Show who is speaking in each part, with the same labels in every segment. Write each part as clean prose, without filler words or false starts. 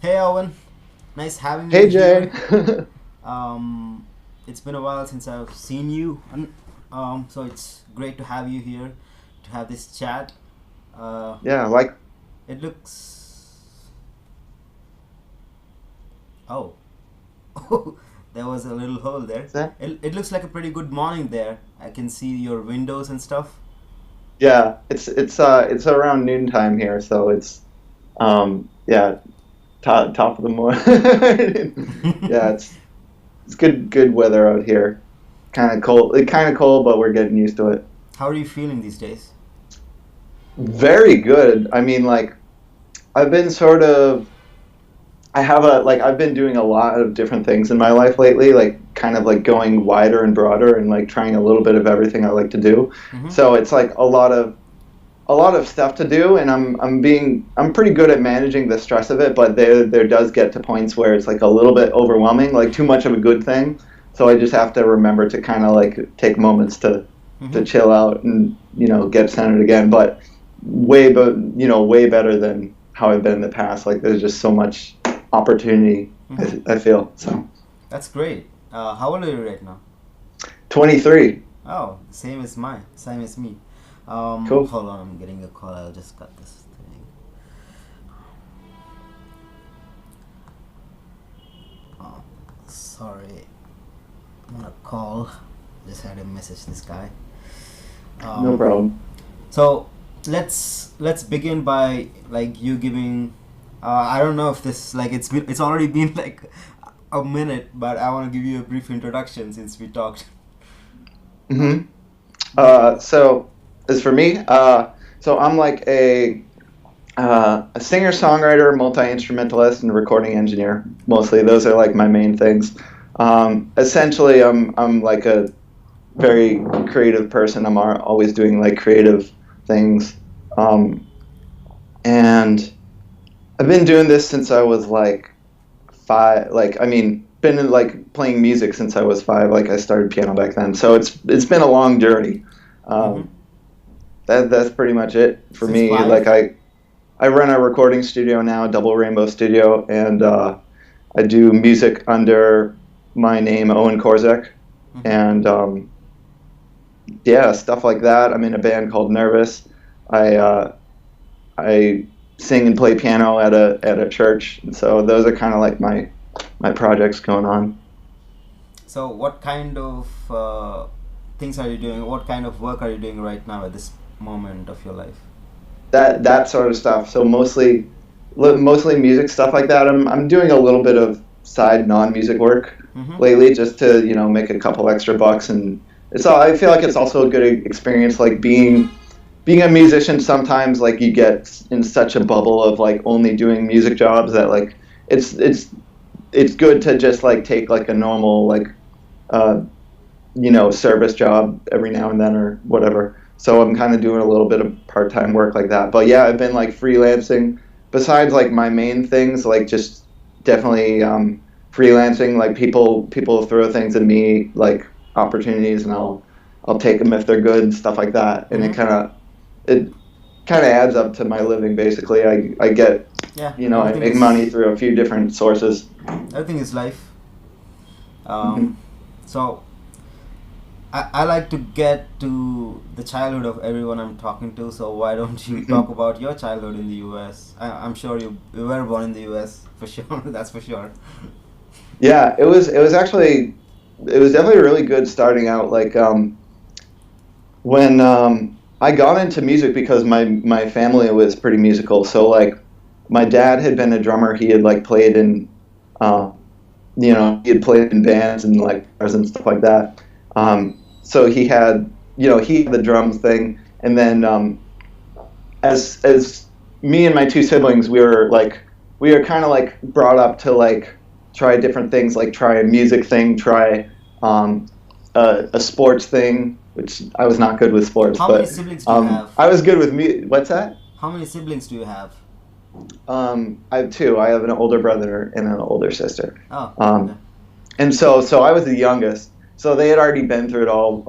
Speaker 1: Hey Owen, nice having you
Speaker 2: Hey Jay.
Speaker 1: here. Um, it's been a while since I've seen you, and so it's great to have you here to have this chat. Uh,
Speaker 2: Yeah, like
Speaker 1: it looks. Oh, there was a little hole there.
Speaker 2: that.
Speaker 1: It looks like a pretty good morning there. I can see your windows and stuff.
Speaker 2: Yeah, it's around noontime here, so it's yeah, top of the morning. Yeah, it's good weather out here. Kind of cold, but we're getting used to it.
Speaker 1: How are you feeling these days?
Speaker 2: Very good. I mean, like I've been sort of I have a like I've been doing a lot of different things in my life lately, like kind of like going wider and broader and like trying a little bit of everything I like to do.
Speaker 1: Mm-hmm.
Speaker 2: So it's like a lot of stuff to do, and I'm pretty good at managing the stress of it, but there does get to points where it's like a little bit overwhelming, like too much of a good thing. So I just have to remember to kind of like take moments to
Speaker 1: Mm-hmm.
Speaker 2: chill out and get centered again. But way better than how I've been in the past. Like there's just so much opportunity.
Speaker 1: Mm-hmm.
Speaker 2: I feel so.
Speaker 1: That's great. How old are you right now?
Speaker 2: 23.
Speaker 1: Oh, same as me.
Speaker 2: Cool.
Speaker 1: Hold on, I'm getting a call. I'll just cut this thing. Oh, sorry, I'm on a call. Just had to message this guy.
Speaker 2: No
Speaker 1: Um,
Speaker 2: problem.
Speaker 1: so let's begin by like you giving. I don't know if this like it's already been like a minute, but I want to give you a brief introduction since we talked. Uh,
Speaker 2: hmm
Speaker 1: give,
Speaker 2: So as for me, so I'm like a singer songwriter, multi instrumentalist, and recording engineer. Mostly, those are like my main things. Essentially, I'm like a very creative person. I'm always doing like creative things, um, and I've been doing this since I was like five. Like I mean, been in, like playing music since I was five. Like I started piano back then, so it's been a long journey.
Speaker 1: mm-hmm.
Speaker 2: Um, that's pretty much it for
Speaker 1: Since
Speaker 2: me.
Speaker 1: five.
Speaker 2: Like I run a recording studio now, Double Rainbow Studio, and I do music under my name, Owen Korzec,
Speaker 1: Mm-hmm.
Speaker 2: and yeah, stuff like that. I'm in a band called Nervous. I sing and play piano at a church, and so those are kind of like my projects going on.
Speaker 1: So, what kind of things are you doing? What kind of work are you doing right now at this moment of your life?
Speaker 2: That sort of stuff. So mostly music stuff like that. I'm doing a little bit of side non-music work
Speaker 1: Mm-hmm.
Speaker 2: lately just to make a couple extra bucks, and I feel like it's also a good experience, like being a musician. Sometimes like you get in such a bubble of like only doing music jobs that like it's it's it's good to just like take like a normal like uh, service job every now and then or whatever. So I'm kind of doing a little bit of part-time work like that. But yeah, I've been like freelancing besides like my main things, like just definitely freelancing. Like people throw things at me like opportunities, and I'll take them if they're good and stuff like that. And
Speaker 1: Mm-hmm.
Speaker 2: it kind of adds up to my living basically. I get
Speaker 1: Yeah,
Speaker 2: I make money through a few different sources.
Speaker 1: everything is life.
Speaker 2: hmm
Speaker 1: Um, so I like to get to the childhood of everyone I'm talking to. So why don't you talk
Speaker 2: hmm
Speaker 1: about your childhood in the U.S.? I'm sure you were born in the U.S. for sure. That's for sure.
Speaker 2: Yeah, it was definitely really good starting out. Like when I got into music because my family was pretty musical. So like my dad had been a drummer. He had like played in uh, he had played in bands and like bars and stuff like that. So he had the drums thing, and then as me and my two siblings, we were kind of like brought up to like try different things, like try a music thing, try um, a sports thing, which I was not good with sports,
Speaker 1: How many
Speaker 2: but
Speaker 1: siblings do you have?
Speaker 2: I was good with music. What's that?
Speaker 1: How many siblings do you have?
Speaker 2: I have two. I have an older brother and an older sister.
Speaker 1: Oh, okay.
Speaker 2: Um, and so I was the youngest. So they had already been through it all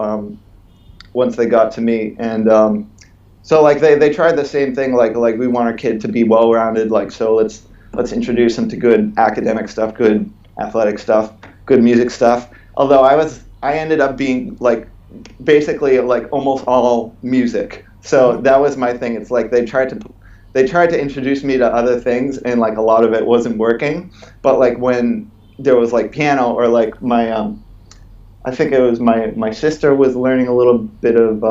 Speaker 2: once they got to me, and so like they tried the same thing. Like we want our kid to be well rounded. Like so let's introduce him to good academic stuff, good athletic stuff, good music stuff. Although I ended up being like basically like almost all music. So that was my thing. It's like they tried to introduce me to other things, and like a lot of it wasn't working. But like when there was like piano, or like I think it was my sister was learning a little bit of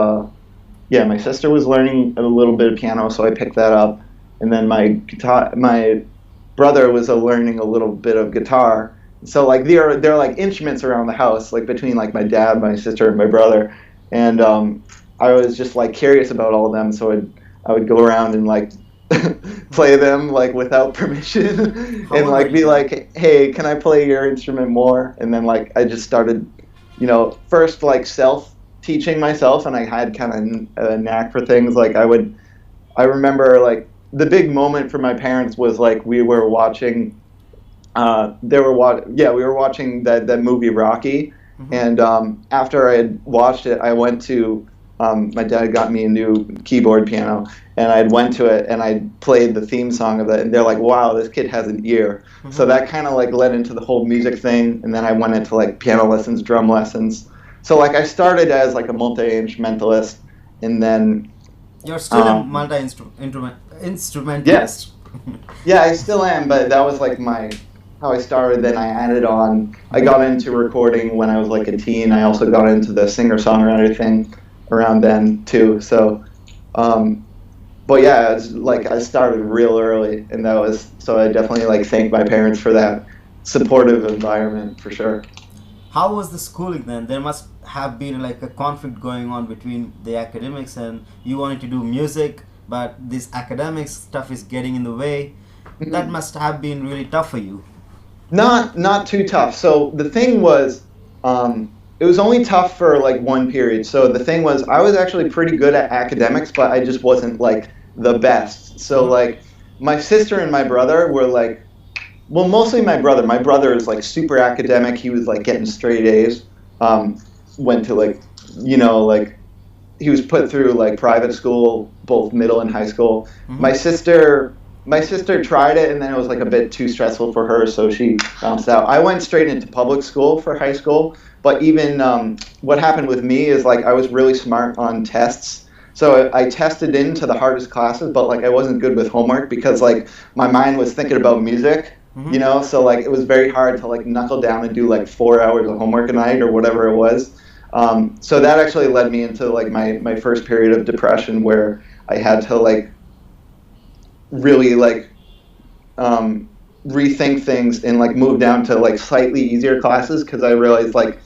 Speaker 2: my sister was learning a little bit of piano, so I picked that up. And then my brother was learning a little bit of guitar. So like there are like instruments around the house, like between like my dad, my sister, and my brother. And I was just like curious about all of them, so I would go around and like play them like without permission,
Speaker 1: How
Speaker 2: and
Speaker 1: old were
Speaker 2: like be
Speaker 1: you then?
Speaker 2: like, hey, can I play your instrument more? And then like I just started, first like self teaching myself, and I had kind of a knack for things. Like I remember like the big moment for my parents was like we were watching we were watching that movie Rocky,
Speaker 1: Mm-hmm.
Speaker 2: and after I had watched it, I went to my dad got me a new keyboard piano, and I went to it and I played the theme song of it, and they're like, "Wow, this kid has an ear." So
Speaker 1: Mm-hmm.
Speaker 2: that kind of like led into the whole music thing, and then I went into like piano lessons, drum lessons. So like I started as like a multi instrumentalist, and then
Speaker 1: You're still a
Speaker 2: um, yeah,
Speaker 1: instrumentalist.
Speaker 2: yeah, I still am, but that was like my how I started. Then I added on. I got into recording when I was like a teen. I also got into the singer-songwriter thing around then too. So, um, but yeah, it's like I started real early, and that was so I definitely like thank my parents for that supportive environment for sure.
Speaker 1: How was the schooling then? There must have been like a conflict going on between the academics and you wanted to do music, but this academic stuff is getting in the way. That
Speaker 2: Mhm.
Speaker 1: must have been really tough for you.
Speaker 2: Not too tough. So the thing was, it was only tough for like one period. So the thing was, I was actually pretty good at academics, but I just wasn't like the best. So
Speaker 1: Mm-hmm.
Speaker 2: like my sister and my brother were like, well, mostly my brother. My brother is like super academic. He was like getting straight A's. Um, Went to like, like he was put through like private school, both middle and high school.
Speaker 1: Mm-hmm.
Speaker 2: My sister, my sister tried it, and then it was like a bit too stressful for her, so she bounced out. I went straight into public school for high school, but even what happened with me is like I was really smart on tests. So I tested into the hardest classes, but like I wasn't good with homework because like my mind was thinking about music,
Speaker 1: Mm-hmm.
Speaker 2: so like it was very hard to like knuckle down and do like 4 hours of homework a night or whatever it was. So that actually led me into like my first period of depression where I had to like really like um, rethink things and like move down to like slightly easier classes because I realized like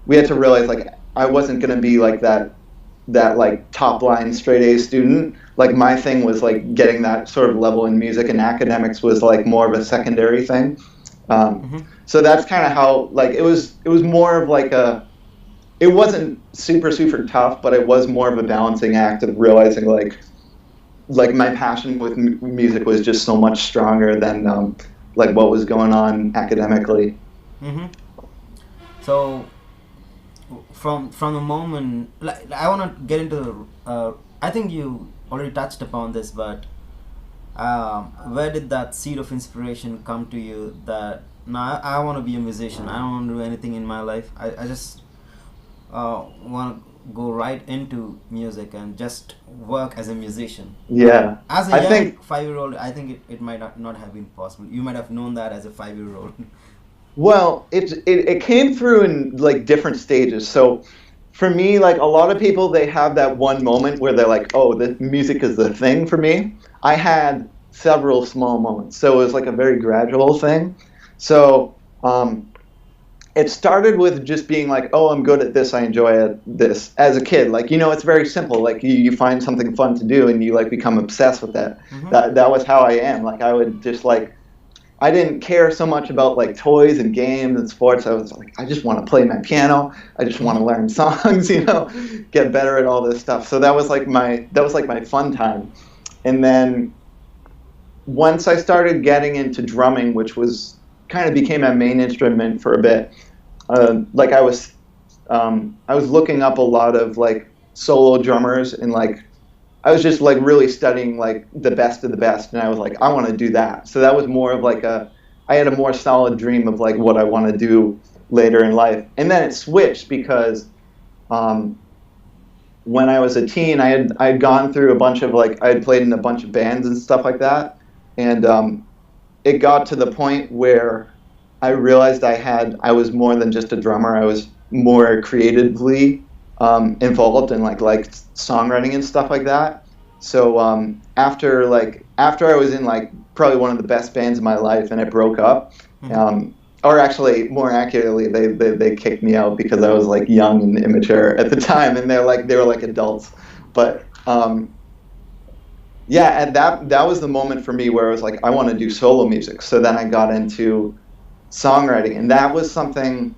Speaker 2: we had to realize like I wasn't going to be like that like top line straight A student. Like my thing was like getting that sort of level in music, and academics was like more of a secondary thing. Um,
Speaker 1: Mm-hmm.
Speaker 2: so that's kind of how like it was more of like a it wasn't super super tough, but it was more of a balancing act of realizing like my passion with music was just so much stronger than like what was going on academically.
Speaker 1: Mm-hmm. So from the moment, like I want to get into I think you already touched upon this, but where did that seed of inspiration come to you that no, I want to be a musician, I don't want to do anything in my life, I just want to go right into music and just work as a musician.
Speaker 2: Yeah,
Speaker 1: As a
Speaker 2: I
Speaker 1: young
Speaker 2: think
Speaker 1: 5 year old, I think it might not have been possible. You might have known that as a 5 year old.
Speaker 2: well it came through in like different stages. So for me, like a lot of people, they have that one moment where they're like, oh, the music is the thing for me. I had several small moments, so it was like a very gradual thing. So it started with just being like, oh, I'm good at this, I enjoy this as a kid. Like, it's very simple. Like you find something fun to do and you like become obsessed with that.
Speaker 1: Mm-hmm.
Speaker 2: That was how I am. Like I would just like I didn't care so much about like toys and games and sports. I was like, I just want to play my piano. I just want
Speaker 1: Mm-hmm.
Speaker 2: to learn songs, get better at all this stuff. So that was like my fun time. And then once I started getting into drumming, which was kind of became my main instrument for a bit, like I was looking up a lot of like solo drummers, and like I was just like really studying like the best of the best, and I was like, I want to do that. So that was more of like I had a more solid dream of like what I want to do later in life, and then it switched because um, when I was a teen, I had gone through a bunch of like I had played in a bunch of bands and stuff like that, and it got to the point where I realized I was more than just a drummer. I was more creatively involved in like songwriting and stuff like that. So after I was in like probably one of the best bands of my life, and it broke up. Or actually, more accurately, they kicked me out because I was like young and immature at the time, and they were like adults. But yeah, and that was the moment for me where I was like, I want to do solo music. So then I got into songwriting, and that was something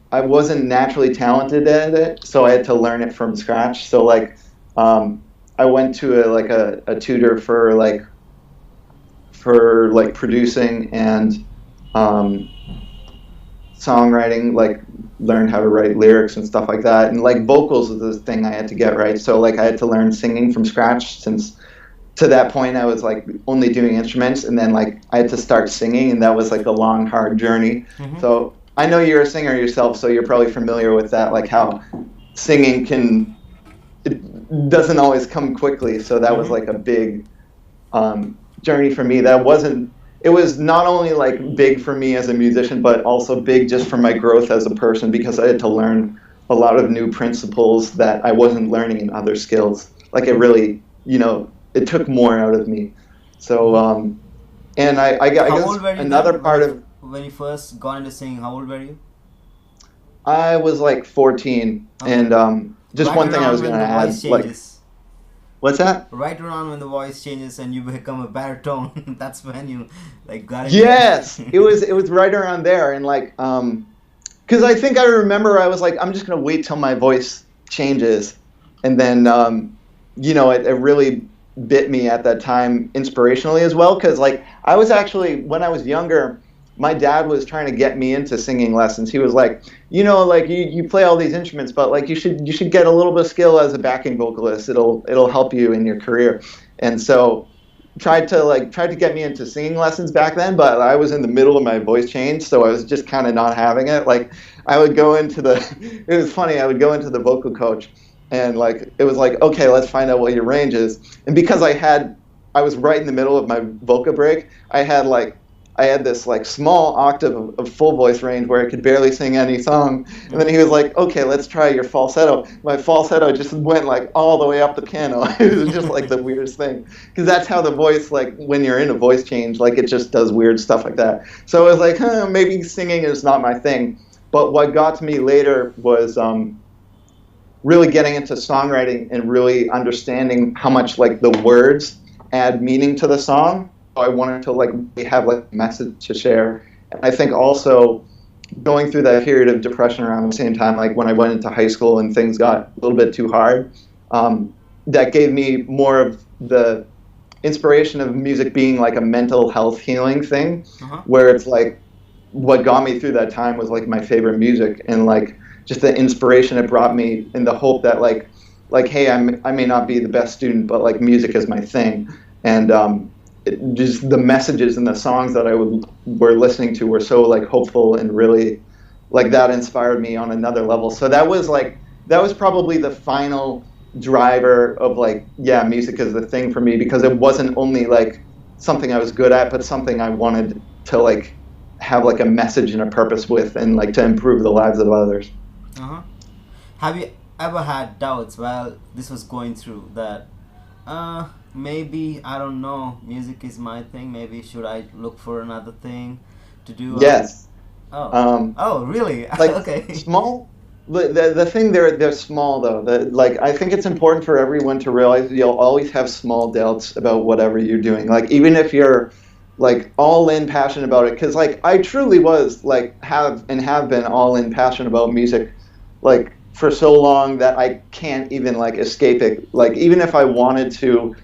Speaker 2: I wasn't naturally talented at it, so I had to learn it from scratch. So like, I went to a tutor for like producing and songwriting, like learned how to write lyrics and stuff like that. And like vocals was the thing I had to get right. So like I had to learn singing from scratch, since to that point I was like only doing instruments, and then like I had to start singing, and that was like a long, hard journey. So I know you're a singer yourself, so you're probably familiar with that, like how singing it doesn't always come quickly. So that was like a big journey for me. It was not only like big for me as a musician, but also big just for my growth as a person, because I had to learn a lot of new principles that I wasn't learning in other skills. Like it really, it took more out of me. So, and I guess
Speaker 1: How old were you
Speaker 2: another
Speaker 1: then?
Speaker 2: part of,
Speaker 1: When you first got into singing, how old were you?
Speaker 2: I was like 14,
Speaker 1: Okay.
Speaker 2: and just
Speaker 1: Right
Speaker 2: one thing I
Speaker 1: around
Speaker 2: was going
Speaker 1: when
Speaker 2: to
Speaker 1: the voice
Speaker 2: add, like,
Speaker 1: changes.
Speaker 2: what's that?
Speaker 1: Right around when the voice changes and you become a baritone, that's when you like got into
Speaker 2: Yes,
Speaker 1: it.
Speaker 2: it was right around there, and like, because I think I remember I was like, I'm just gonna wait till my voice changes, and then it really bit me at that time inspirationally as well, because like I was actually, when I was younger, my dad was trying to get me into singing lessons. He was like, like you play all these instruments, but like you should get a little bit of skill as a backing vocalist. It'll help you in your career. And so tried to get me into singing lessons back then, but I was in the middle of my voice change, so I was just kind of not having it. Like I would go into it was funny, I would go into the vocal coach, and like it was like, okay, let's find out what your range is. And because I was right in the middle of my vocal break, I had this like small octave of full voice range where I could barely sing any song. And then he was like, okay, let's try your falsetto. My falsetto just went like all the way up the piano. It was just like the weirdest thing. Because that's how the voice, like when you're in a voice change, like it just does weird stuff like that. So I was like, maybe singing is not my thing. But what got to me later was really getting into songwriting and really understanding how much like the words add meaning to the song. I wanted to like have like a message to share. And I think also going through that period of depression around the same time, like when I went into high school and things got a little bit too hard, that gave me more of the inspiration of music being like a mental health healing thing, where it's like what got me through that time was like my favorite music, and like just the inspiration it brought me, and the hope that like hey, I may not be the best student, but like music is my thing. And just the messages and the songs that were listening to were so like hopeful, and really like that inspired me on another level. So that was probably the final driver of like, yeah, music is the thing for me, because it wasn't only like something I was good at, but something I wanted to like have like a message and a purpose with, and like to improve the lives of others.
Speaker 1: Have you ever had doubts while this was going through that? Maybe, I don't know, music is my thing. Maybe should I look for another thing to do?
Speaker 2: Yes.
Speaker 1: Oh, really?
Speaker 2: Like
Speaker 1: Okay.
Speaker 2: small. The thing, they're small though. Like I think it's important for everyone to realize you'll always have small doubts about whatever you're doing. Like even if you're like all in passionate about it, because like I truly was like have been all in passionate about music, like for so long that I can't even like escape it. Like even if I wanted to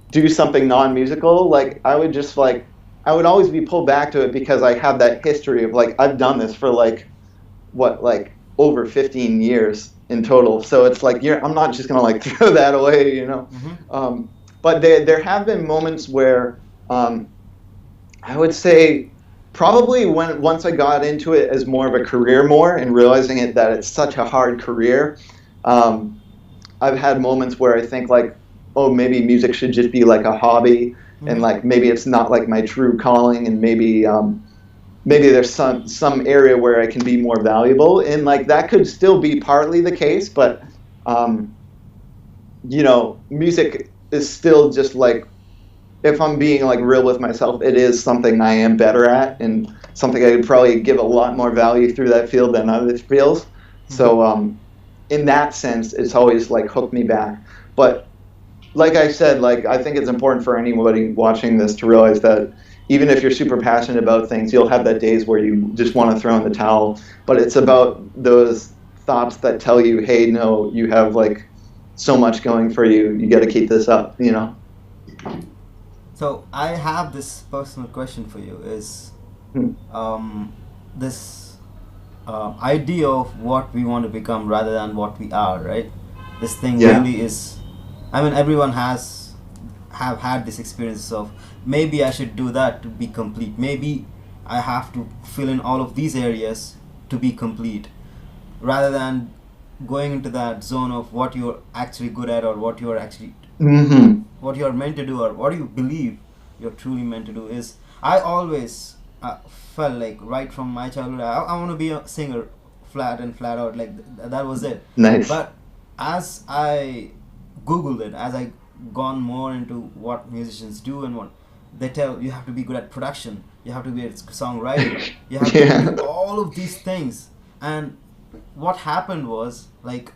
Speaker 2: do something non-musical, like I would always be pulled back to it, because I have that history of like I've done this for like over 15 years, in total. So it's like I'm not just gonna like throw that away, you know.
Speaker 1: Mm-hmm.
Speaker 2: But there have been moments where um, I would say probably when once I got into it as more of a career more and realizing it that it's such a hard career, um, I've had moments where I think like, oh, maybe music should just be like a hobby, and
Speaker 1: Mm-hmm.
Speaker 2: like maybe it's not like my true calling, and maybe there's some area where I can be more valuable, and like that could still be partly the case, but um, music is still just like, if I'm being like real with myself, it is something I am better at and something I could probably give a lot more value through that field than other fields.
Speaker 1: Mm-hmm.
Speaker 2: So in that sense, it's always like hooked me back. But like I said, like I think it's important for anybody watching this to realize that even if you're super passionate about things, you'll have that days where you just want to throw in the towel. But it's about those thoughts that tell you, hey, no, you have like so much going for you. You got to keep this up, you know?
Speaker 1: So I have this personal question for you. Is
Speaker 2: Hmm.
Speaker 1: this idea of what we want to become rather than what we are, right? This thing
Speaker 2: Yeah.
Speaker 1: really is. I mean, everyone have had this experience of maybe I should do that to be complete. Maybe I have to fill in all of these areas to be complete, rather than going into that zone of what you're actually good at or
Speaker 2: Hmm.
Speaker 1: what you're meant to do or what you believe you're truly meant to do. Is I always felt like right from my childhood I want to be a singer, flat and flat out, like that was it.
Speaker 2: Nice.
Speaker 1: But as I googled it, as I gone more into what musicians do and what they tell, you have to be good at production, you have to be at songwriting, you have to
Speaker 2: Yeah.
Speaker 1: do all of these things. And what happened was, like,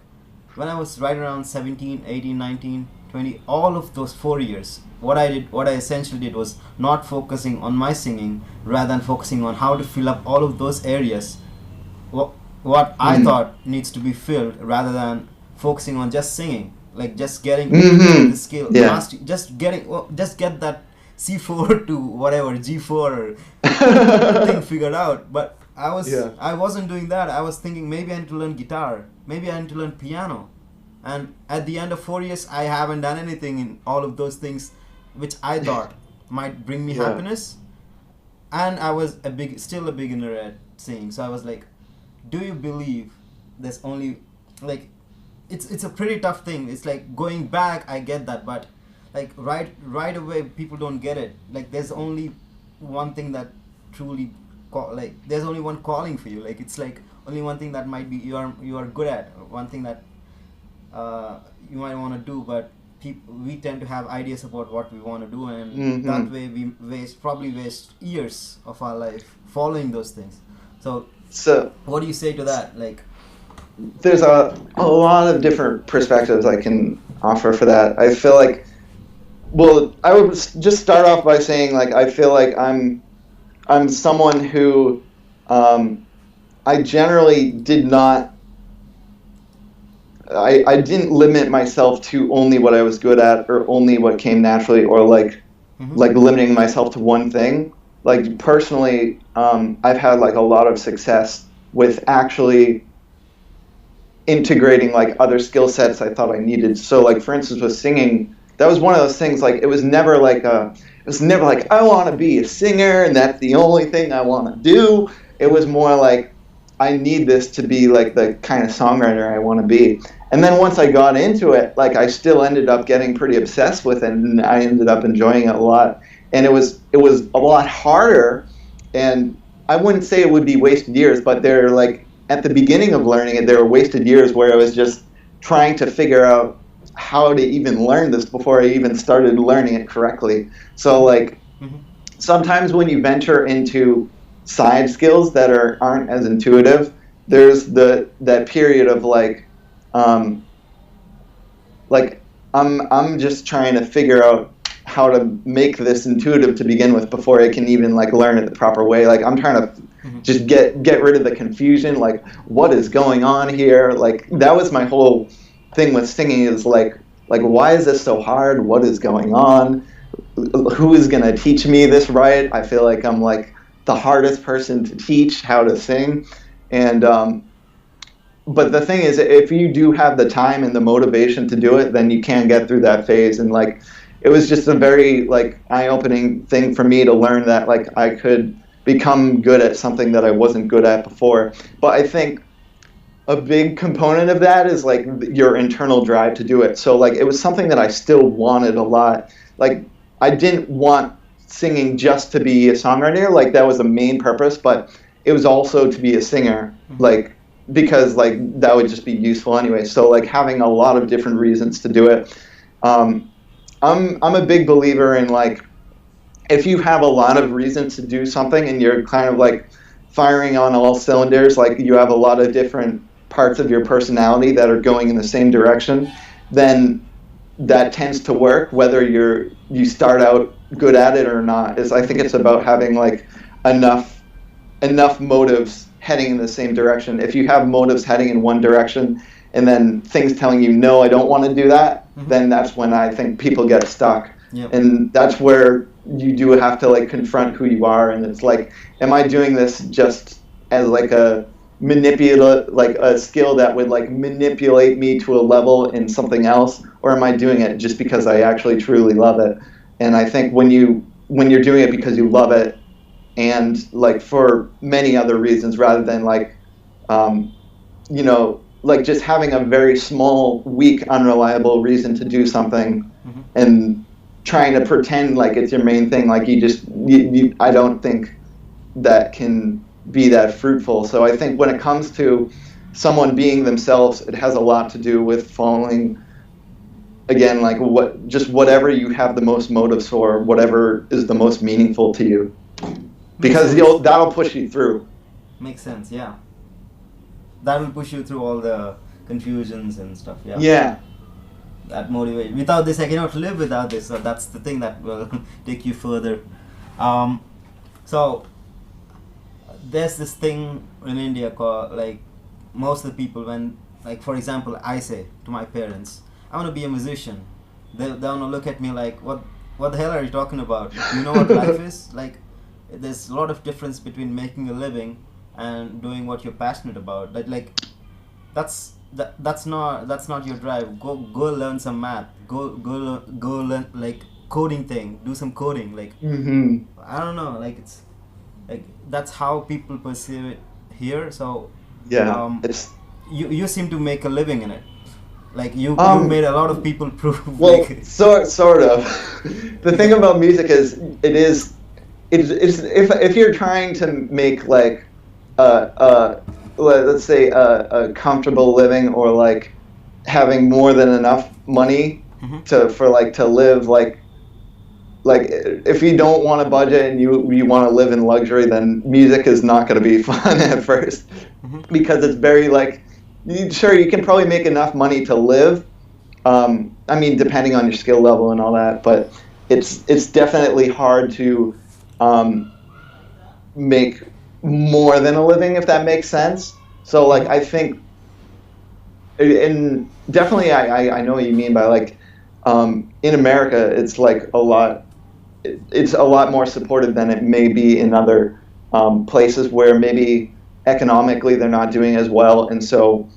Speaker 1: when I was right around 17, 18, 19, 20, all of those 4 years, what I essentially did was not focusing on my singing, rather than focusing on how to fill up all of those areas, what I
Speaker 2: Mm.
Speaker 1: thought needs to be filled, rather than focusing on just singing, like just getting the
Speaker 2: Hmm.
Speaker 1: skill,
Speaker 2: Yeah.
Speaker 1: just get that C4 to whatever G4 or thing figured out. But
Speaker 2: Yeah.
Speaker 1: I wasn't doing that. I was thinking maybe I need to learn guitar, maybe I need to learn piano. And at the end of 4 years, I haven't done anything in all of those things, which I thought might bring me
Speaker 2: Yeah.
Speaker 1: happiness. And I was still a beginner at singing. So I was like, do you believe there's only, like, it's a pretty tough thing. It's like going back, I get that, but like right away, people don't get it. Like there's only one thing that truly like there's only one calling for you. Like it's like only one thing that might be you are good at, one thing that you might want to do. But we tend to have ideas about what we want to do, and
Speaker 2: Hmm.
Speaker 1: that way we probably waste years of our life following those things. So
Speaker 2: So
Speaker 1: what do you say to that? Like,
Speaker 2: there's a lot of different perspectives I can offer for that. I feel like, well, I would just start off by saying like I feel like I'm someone who I generally did not. I didn't limit myself to only what I was good at or only what came naturally or
Speaker 1: mm-hmm,
Speaker 2: like limiting myself to one thing. Like personally, I've had like a lot of success with actually integrating like other skill sets I thought I needed. So like for instance with singing, that was one of those things like it was never like I want to be a singer and that's the only thing I want to do. It was more like I need this to be like the kind of songwriter I want to be. And then once I got into it, like I still ended up getting pretty obsessed with it and I ended up enjoying it a lot. And it was a lot harder, and I wouldn't say it would be wasted years, but they're like at the beginning of learning it, there were wasted years where I was just trying to figure out how to even learn this before I even started learning it correctly. So like
Speaker 1: mm-hmm,
Speaker 2: sometimes when you venture into side skills that aren't as intuitive, there's that period of um, like I'm just trying to figure out how to make this intuitive to begin with before I can even like learn it the proper way. Like I'm trying to
Speaker 1: mm-hmm.
Speaker 2: just get rid of the confusion. Like what is going on here? Like that was my whole thing with singing is like why is this so hard? What is going on? Who is gonna teach me this right? I feel like I'm like the hardest person to teach how to sing, and but the thing is, if you do have the time and the motivation to do it, then you can get through that phase. And like, it was just a very like eye-opening thing for me to learn that like I could become good at something that I wasn't good at before. But I think a big component of that is like your internal drive to do it. So like it was something that I still wanted a lot. Like I didn't want singing just to be a songwriter, like that was the main purpose, but it was also to be a singer, like because like that would just be useful anyway. So like having a lot of different reasons to do it. I'm a big believer in like if you have a lot of reasons to do something and you're kind of like firing on all cylinders, like you have a lot of different parts of your personality that are going in the same direction, then that tends to work whether you start out good at it or not. Is I think it's about having like enough motives heading in the same direction. If you have motives heading in one direction and then things telling you no, I don't want to do that, then that's when I think people get stuck.
Speaker 1: Yep.
Speaker 2: And that's where you do have to like confront who you are, and it's like, am I doing this just as like a like a skill that would like manipulate me to a level in something else, or am I doing it just because I actually truly love it? And I think when you're doing it because you love it, and like for many other reasons rather than like like just having a very small, weak, unreliable reason to do something, and trying to pretend like it's your main thing, like I don't think that can be that fruitful. So I think when it comes to someone being themselves, it has a lot to do with following, again, like whatever you have the most motives for, whatever is the most meaningful to you, because that'll push you through.
Speaker 1: Makes sense, yeah. That will push you through all the confusions and stuff, yeah.
Speaker 2: Yeah.
Speaker 1: That motivate. Without this, I cannot live without this. So that's the thing that will take you further. So there's this thing in India called, like, most of the people, when, like, for example, I say to my parents, I want to be a musician. They'll want to look at me like, what the hell are you talking about? Do you know what life is? Like, there's a lot of difference between making a living and doing what you're passionate about. Like that's not your drive. Go learn some math. Go learn like coding thing. Do some coding. Like I don't know. Like it's like that's how people perceive it here. So
Speaker 2: yeah,
Speaker 1: you seem to make a living in it. Like you made a lot of people prove.
Speaker 2: Well,
Speaker 1: like,
Speaker 2: sort of. The thing about music is if you're trying to make like let's say a comfortable living, or like having more than enough money to live, like if you don't want a budget and you want to live in luxury, then music is not going to be fun at first, because it's very like, sure, you can probably make enough money to live, I mean depending on your skill level and all that, but it's definitely hard to make more than a living, if that makes sense. So like I think, and definitely I know what you mean by like in America it's like it's a lot more supportive than it may be in other places where maybe economically they're not doing as well, and so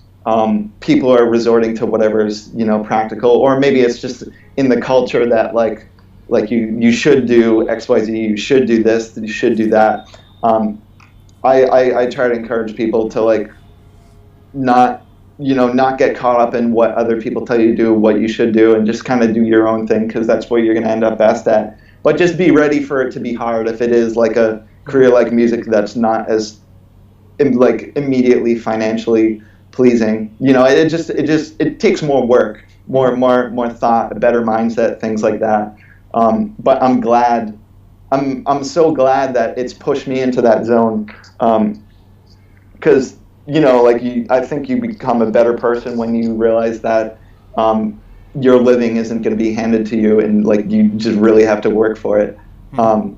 Speaker 2: people are resorting to whatever's practical, or maybe it's just in the culture that like you should do XYZ, you should do this, you should do that. I try to encourage people to like not get caught up in what other people tell you to do, what you should do, and just kind of do your own thing, because that's what you're going to end up best at. But just be ready for it to be hard if it is like a career like music that's not as like immediately financially pleasing. It takes more work, more thought, a better mindset, things like that. But I'm so glad that it's pushed me into that zone, because I think you become a better person when you realize that your living isn't going to be handed to you, and like you just really have to work for it. And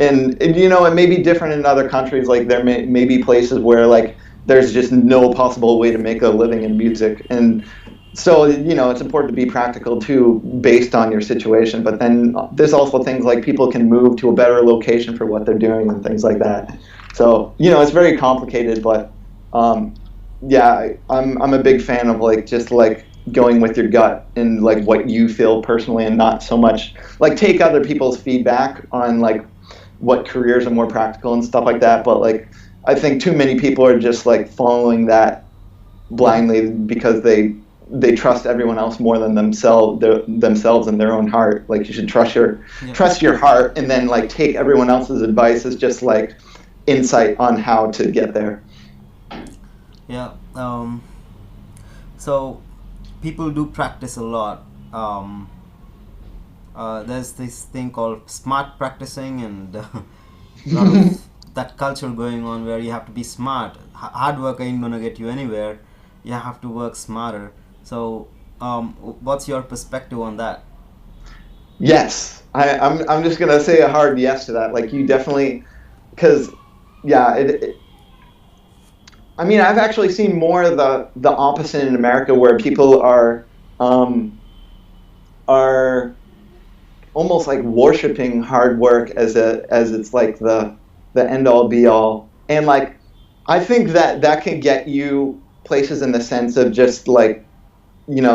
Speaker 2: it may be different in other countries. Like there may be places where like there's just no possible way to make a living in music, and so it's important to be practical too, based on your situation. But then there's also things like people can move to a better location for what they're doing and things like that. So it's very complicated, but yeah, I'm a big fan of like just like going with your gut and like what you feel personally, and not so much like take other people's feedback on like what careers are more practical and stuff like that. But like I think too many people are just like following that
Speaker 1: Mm-hmm.
Speaker 2: blindly because they trust everyone else more than themselves and their own heart. Like you should
Speaker 1: Yeah.
Speaker 2: trust your heart, and then like take everyone else's advice as just like insight on how to get there.
Speaker 1: Yeah. So people do practice a lot. There's this thing called smart practicing, and a lot of that culture going on where you have to be smart. Hard work ain't gonna get you anywhere. You have to work smarter. So, what's your perspective on that?
Speaker 2: Yes, I'm just gonna say a hard yes to that. Like you definitely, because yeah, I mean, I've actually seen more of the opposite in America, where people um, are almost like worshiping hard work as it's like the end all be all. And like I think that that can get you places in the sense of just like,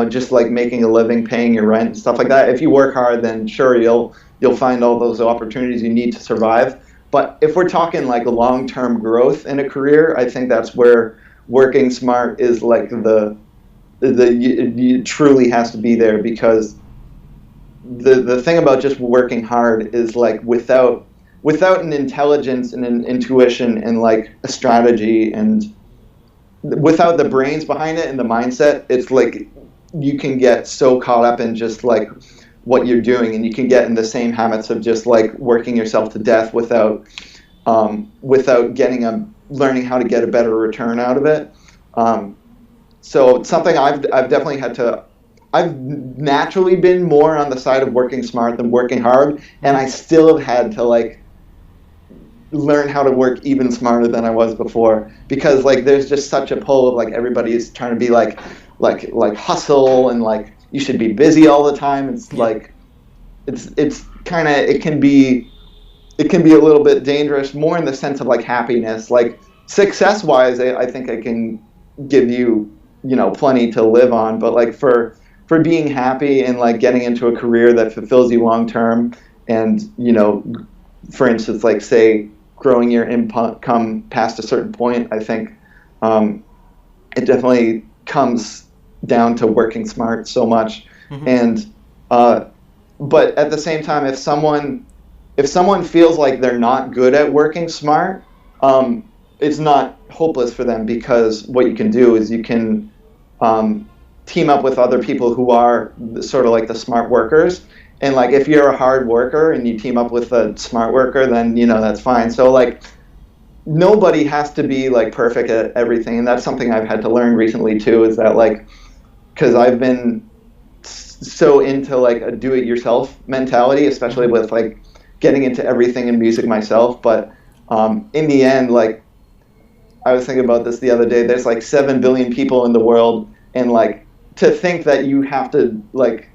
Speaker 2: just like making a living, paying your rent and stuff like that. If you work hard, then sure you'll find all those opportunities you need to survive. But if we're talking like long-term growth in a career, I think that's where working smart is like you truly has to be there, because the thing about just working hard is like without an intelligence and an intuition and like a strategy, and without the brains behind it and the mindset, it's like you can get so caught up in just like what you're doing, and you can get in the same habits of just like working yourself to death without learning how to get a better return out of it. So it's something I've definitely had to. I've naturally been more on the side of working smart than working hard, and I still have had to like learn how to work even smarter than I was before, because like there's just such a pull of like everybody is trying to be like hustle, and like you should be busy all the time. It's
Speaker 1: Yeah.
Speaker 2: like it's kind of it can be a little bit dangerous, more in the sense of like happiness, like success wise. I think I can give you plenty to live on, but like for being happy and like getting into a career that fulfills you long term, and for instance, like say growing your income past a certain point, I think um, it definitely comes down to working smart so much.
Speaker 1: Mm-hmm.
Speaker 2: And but at the same time, if someone feels like they're not good at working smart, it's not hopeless for them, because what you can do is you can um, team up with other people who are sort of like the smart workers. And like if you're a hard worker and you team up with a smart worker, then that's fine. So like nobody has to be like perfect at everything, and that's something I've had to learn recently too. Is that like because I've been so into like a do-it-yourself mentality, especially
Speaker 1: Mm-hmm.
Speaker 2: with like getting into everything in music myself. But in the end, like I was thinking about this the other day. There's like 7 billion people in the world, and like to think that you have to like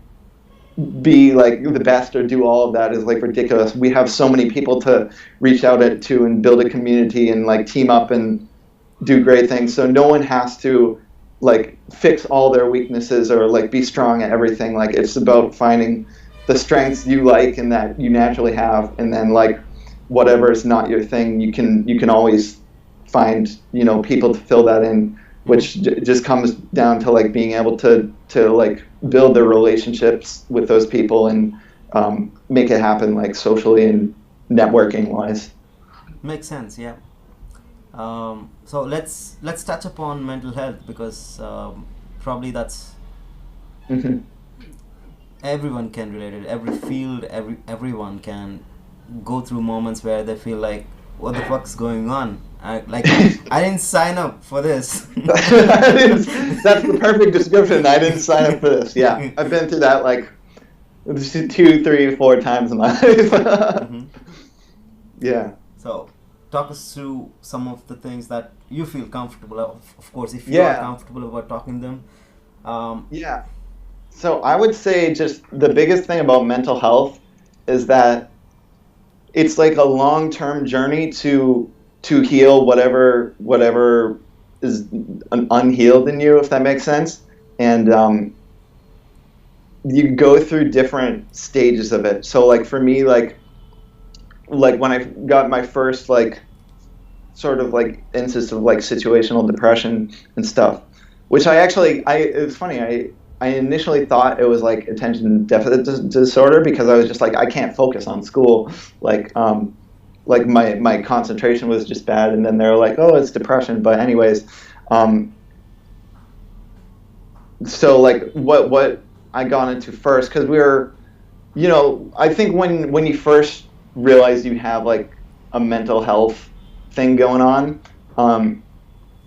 Speaker 2: be like the best or do all of that is like ridiculous. We have so many people to reach out to and build a community and like team up and do great things. So no one has to like fix all their weaknesses or like be strong at everything. Like it's about finding the strengths you like and that you naturally have, and then like whatever is not your thing, you can always find people to fill that in,
Speaker 1: Mm-hmm.
Speaker 2: which just comes down to like being able to like build the relationships with those people and make it happen like socially and networking wise.
Speaker 1: Makes sense. Yeah. So let's touch upon mental health, because probably that's
Speaker 2: Hmm.
Speaker 1: everyone can relate it. Every field, everyone can go through moments where they feel like, what the fuck's going on? I didn't sign up for this.
Speaker 2: That's the perfect description. I didn't sign up for this. Yeah, I've been through that like 2, 3, 4 times in my life.
Speaker 1: Hmm.
Speaker 2: Yeah.
Speaker 1: So, talk us through some of the things that you feel comfortable. Of course, if you are
Speaker 2: Yeah.
Speaker 1: comfortable about talking them. Um,
Speaker 2: Yeah. So I would say just the biggest thing about mental health is that it's like a long-term journey to heal whatever is unhealed in you, if that makes sense. And you go through different stages of it. So like for me, like when I got my first like sort of like instance of like situational depression and stuff, which it was funny. I initially thought it was like attention deficit disorder because I was just like I can't focus on school, like my concentration was just bad, and then they're like, oh, it's depression. But anyways, so like what I got into first, because we were, I think when you first realize you have like a mental health thing going on,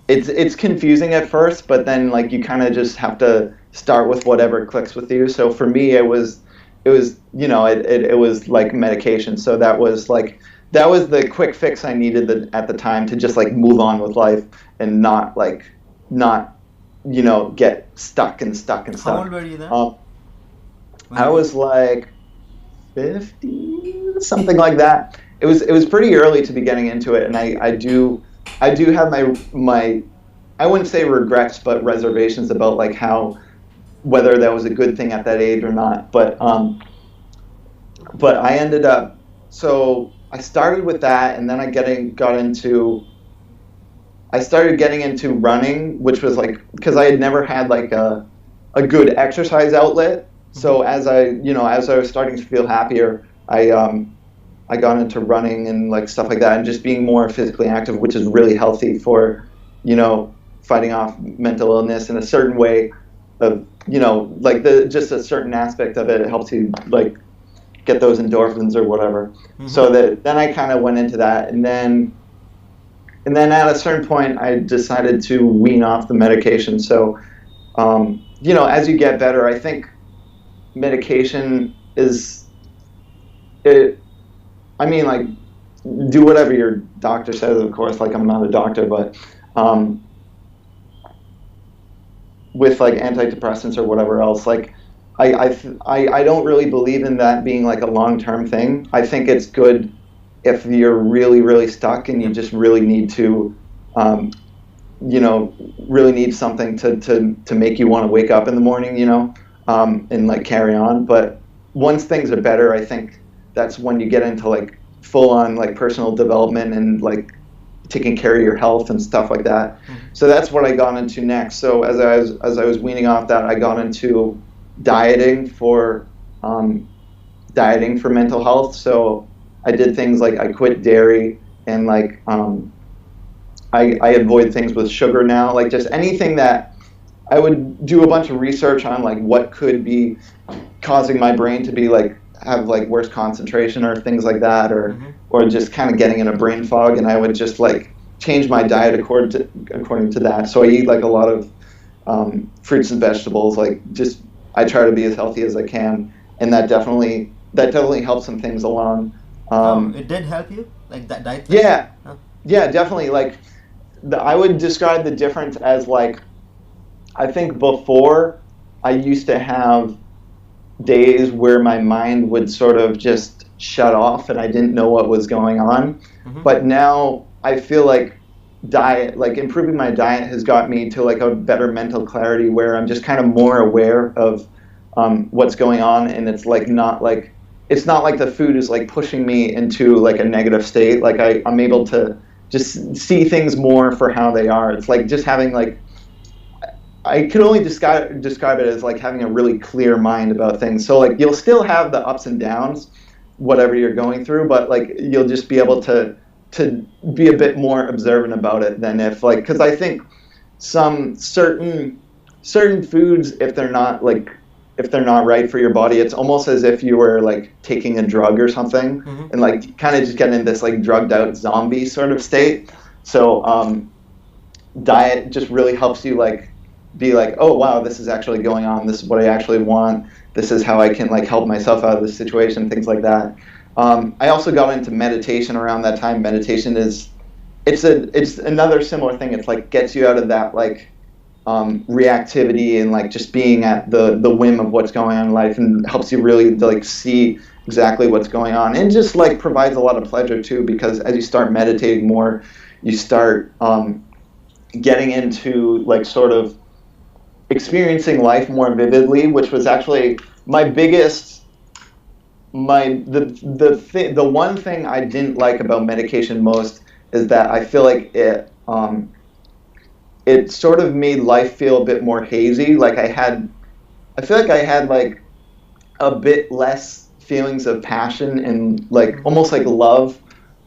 Speaker 2: it's confusing at first, but then like you kind of just have to start with whatever clicks with you. So for me, it was it was like medication. So that was the quick fix I needed at the time to just like move on with life and not get stuck and stuck and stuck.
Speaker 1: How old were you then?
Speaker 2: I was like 50, something like that. It was pretty early to be getting into it, and I do have my I wouldn't say regrets, but reservations about like whether that was a good thing at that age or not. But I ended up, so I started with that, and then I started getting into running, which was like because I had never had like a good exercise outlet. So as I was starting to feel happier, I got into running and like stuff like that, and just being more physically active, which is really healthy for, fighting off mental illness in a certain way of, like just a certain aspect of it. It helps you like get those endorphins or whatever. Mm-hmm. So then I kind of went into that, and then at a certain point I decided to wean off the medication. So, as you get better, I think medication like do whatever your doctor says, of course, like I'm not a doctor, but with like antidepressants or whatever else, like I don't really believe in that being like a long-term thing. I think it's good if you're really, really stuck and you just really need to really need something to make you want to wake up in the morning, and like carry on. But once things are better, I think that's when you get into like full on like personal development and like taking care of your health and stuff like that. Mm-hmm. So that's what I got into next. So as I was weaning off that, I got into dieting for mental health. So I did things like I quit dairy, and like I avoid things with sugar now, like just anything that I would do a bunch of research on, like what could be causing my brain to be like have like worse concentration or things like that, or mm-hmm. or just kind of getting in a brain fog, and I would just like change my diet according to that. So I eat like a lot of fruits and vegetables, like just I try to be as healthy as I can, and that definitely helps some things along.
Speaker 1: It did help you, like that diet?
Speaker 2: Yeah, yeah, definitely. Like I would describe the difference as like, I think before I used to have days where my mind would sort of just shut off and I didn't know what was going on. Mm-hmm. But now I feel like improving my diet has got me to like a better mental clarity where I'm just kind of more aware of what's going on, and it's not like the food is like pushing me into like a negative state. Like I'm able to just see things more for how they are. It's like just having like, I can only describe it as like having a really clear mind about things. So like you'll still have the ups and downs, whatever you're going through, but like you'll just be able to be a bit more observant about it than if like, because I think some certain foods, if they're not right for your body, it's almost as if you were like taking a drug or something, mm-hmm. and like kind of just getting in this like drugged out zombie sort of state. So diet just really helps you like be like, oh wow, this is actually going on, this is what I actually want, this is how I can like help myself out of this situation, things like that. I also got into meditation around that time. Meditation it's another similar thing. It's like gets you out of that like reactivity and like just being at the whim of what's going on in life, and helps you really like see exactly what's going on, and just like provides a lot of pleasure too, because as you start meditating more, you start getting into like sort of experiencing life more vividly, which was actually my biggest my the one thing I didn't like about medication most is that I feel like it sort of made life feel a bit more hazy. Like I feel like I had like a bit less feelings of passion and like
Speaker 1: Mhm.
Speaker 2: almost like love.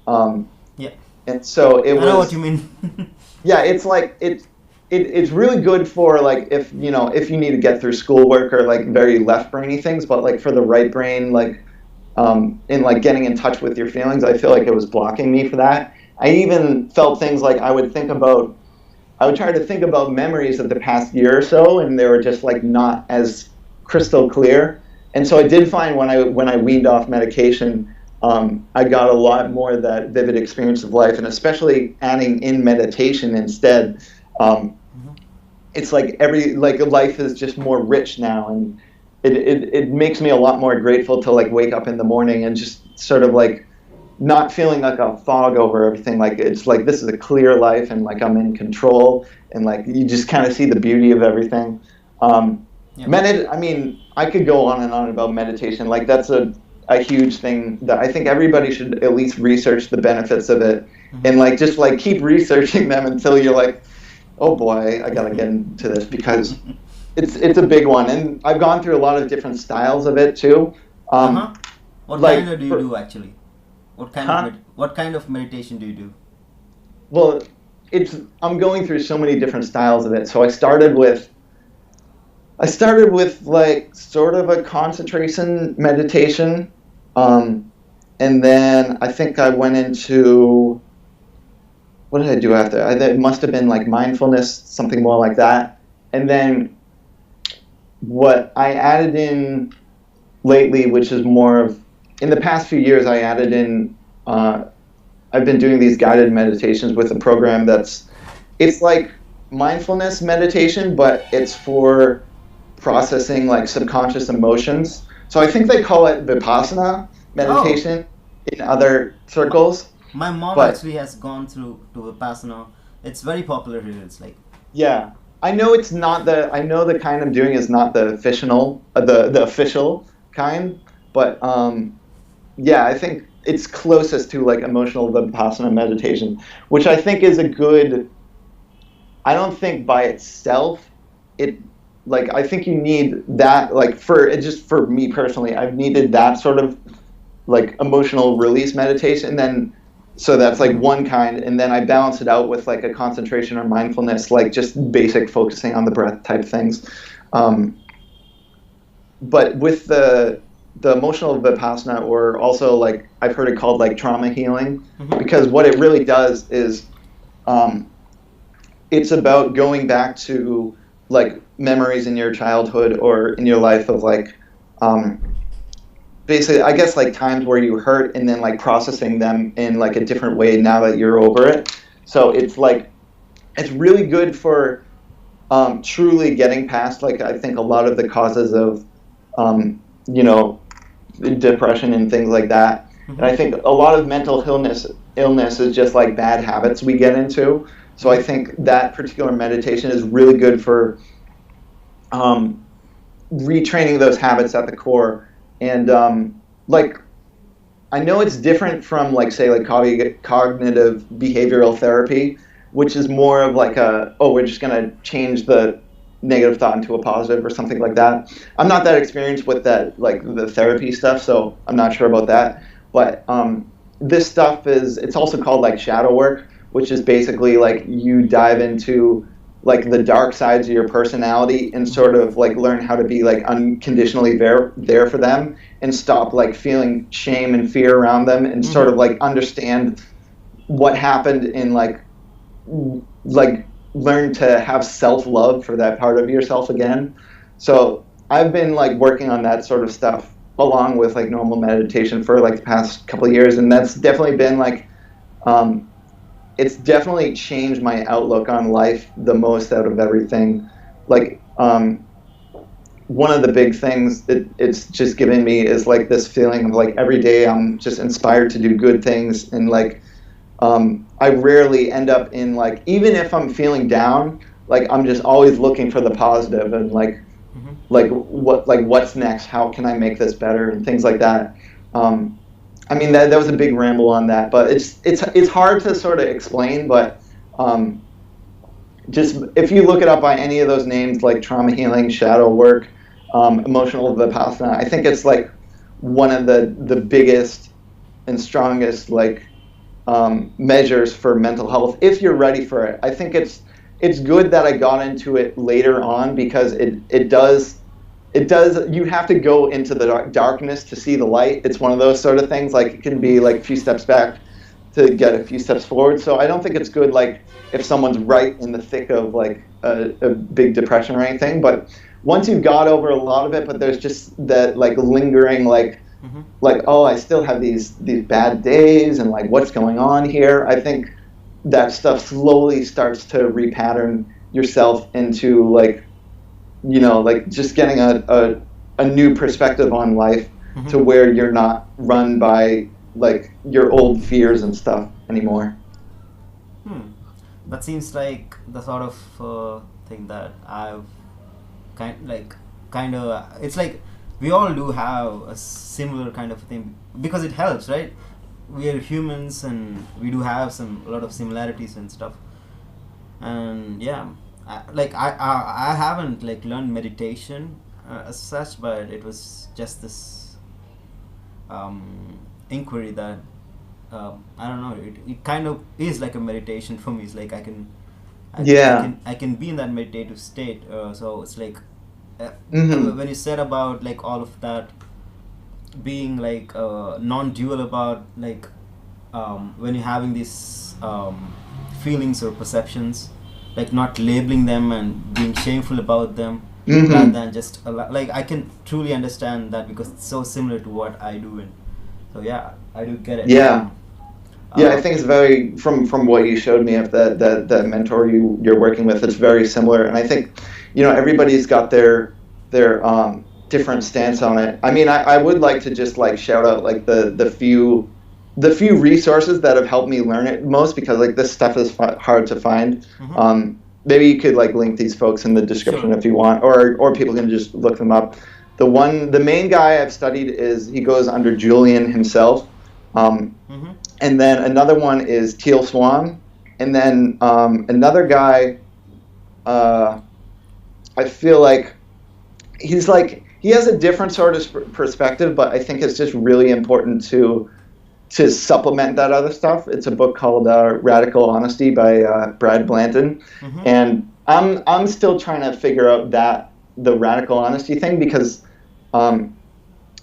Speaker 2: Um,
Speaker 1: Yeah,
Speaker 2: and so it
Speaker 1: I know what
Speaker 2: was,
Speaker 1: you mean.
Speaker 2: yeah, it's like it's really good for like if you know if you need to get through schoolwork or like very left brainy things, but like for the right brain, like in like getting in touch with your feelings, I feel like it was blocking me for that. I even felt things like I would try to think about memories of the past year or so, and they were just like not as crystal clear. And so I did find when I weaned off medication, I got a lot more of that vivid experience of life, and especially adding in meditation instead. Um,
Speaker 1: Mhm.
Speaker 2: it's like every like life is just more rich now, and it makes me a lot more grateful to like wake up in the morning and just sort of like not feeling like a fog over everything. Like it's like this is a clear life, and like I'm in control, and like you just kind of see the beauty of everything.
Speaker 1: Yep.
Speaker 2: I mean, I could go on and on about meditation. Like that's a huge thing that I think everybody should at least research the benefits of it,
Speaker 1: Mhm.
Speaker 2: and like just like keep researching them until you're like, oh boy, I gotta get into this because it's a big one, and I've gone through a lot of different styles of it too.
Speaker 1: Uh huh. What kind
Speaker 2: Like
Speaker 1: of do you
Speaker 2: for
Speaker 1: do actually?
Speaker 2: huh?
Speaker 1: What kind of meditation do you do?
Speaker 2: Well, it's I'm going through so many different styles of it. So I started with like sort of a concentration meditation, um, and then I think I went into what did I do after? It must have been like mindfulness, something more like that. And then what I added in lately, which is more of in the past few years, I added in. I've been doing these guided meditations with a program that's it's like mindfulness meditation, but it's for processing like subconscious emotions. So I think they call it vipassana
Speaker 1: Oh,
Speaker 2: meditation in other
Speaker 1: my,
Speaker 2: circles.
Speaker 1: my mom
Speaker 2: But
Speaker 1: actually has gone through to Vipassana. It's very popular here. It's like,
Speaker 2: yeah, I know it's not the I know the kind I'm doing is not the official the official kind, but yeah, I think it's closest to like emotional vipassana meditation, which I think is a good I don't think by itself it like I think you need that like for it just for me personally I've needed that sort of like emotional release meditation and then so that's like
Speaker 1: mhm.
Speaker 2: one kind and then I balance it out with like a concentration or mindfulness like just basic focusing on the breath type things um, but with the emotional vipassana or also like I've heard it called like trauma healing
Speaker 1: Mhm.
Speaker 2: because what it really does is um, it's about going back to like memories in your childhood or in your life of like um, basically I guess like times where you hurt and then like processing them in like a different way now that you're over it. So it's like it's really good for truly getting past like I think a lot of the causes of you know depression and things like that. And
Speaker 1: Mhm.
Speaker 2: I think a lot of mental illness is just like bad habits we get into. So I
Speaker 1: Mhm.
Speaker 2: think that particular meditation is really good for um, retraining those habits at the core. And like I know it's different from like say like cognitive behavioral therapy, which is more of like a oh we're just gonna change the negative thought into a positive or something like that. I'm not that experienced with that like the therapy stuff, so I'm not sure about that. But this stuff is it's also called like shadow work, which is basically like you dive into like the dark sides of your personality and
Speaker 1: Mhm.
Speaker 2: sort of like learn how to be like unconditionally there for them and stop like feeling shame and fear around them and sort
Speaker 1: Mhm.
Speaker 2: of like understand what happened and like learn to have self-love for that part of yourself again. So I've been like working on that sort of stuff along with like normal meditation for like the past couple of years and that's definitely been like um, it's definitely changed my outlook on life the most out of everything like one of the big things it's just given me is like this feeling of like every day I'm just inspired to do good things and like I rarely end up in like, even if I'm feeling down, like I'm just always looking for the positive and
Speaker 1: Mm-hmm.
Speaker 2: like what's next? How can I make this better and things like that. I mean that was a big ramble on that, but it's hard to sort of explain. But um, just if you look it up by any of those names like trauma healing, shadow work, emotional vipassana, I think it's like one of the biggest and strongest like measures for mental health if you're ready for it. I think it's good that I got into it later on because it does you have to go into the darkness to see the light. It's one of those sort of things, like it can be like a few steps back to get a few steps forward. So I don't think it's good like if someone's right in the thick of like a big depression or anything, but once you've got over a lot of it, but there's just that like lingering
Speaker 1: Mm-hmm.
Speaker 2: like oh, I still have these bad days and like what's going on here. I think that stuff slowly starts to repattern yourself into like like just getting a new perspective on life
Speaker 1: Mm-hmm.
Speaker 2: to where you're not run by like your old fears and stuff anymore.
Speaker 1: Hmm. That seems like the sort of thing that I've kind of. It's like we all do have a similar kind of thing because it helps, right? We are humans and we do have a lot of similarities and stuff. And yeah, I haven't like learned meditation as such, but it was just this inquiry that I don't know. It kind of is like a meditation for me. It's like
Speaker 2: Yeah.
Speaker 1: I can be in that meditative state. So it's like
Speaker 2: Hmm.
Speaker 1: when you said about like all of that being like non-dual about like when you're having these feelings or perceptions, like not labeling them and being shameful about them rather
Speaker 2: Hmm.
Speaker 1: than just like I can truly understand that because it's so similar to what I do. And so yeah, I do get it.
Speaker 2: Yeah. Yeah, I
Speaker 1: Uh,
Speaker 2: think it's very from what you showed me of the mentor you're working with. It's very similar, and I think everybody's got their different stance on it. I mean, I would like to just like shout out like the few resources that have helped me learn it most because like this stuff is hard to find.
Speaker 1: mhm.
Speaker 2: Maybe you could like link these folks in the description
Speaker 1: Sure.
Speaker 2: if you want, or people can just look them up. The main guy I've studied is he goes under Julian himself. Um,
Speaker 1: Mm-hmm.
Speaker 2: and then another one is Teal Swan, and then another guy. Uh, I feel like he has a different sort of perspective, but I think it's just really important to supplement that other stuff. It's a book called Radical Honesty by Brad Blanton,
Speaker 1: Mm-hmm.
Speaker 2: and I'm still trying to figure out the radical honesty thing because um,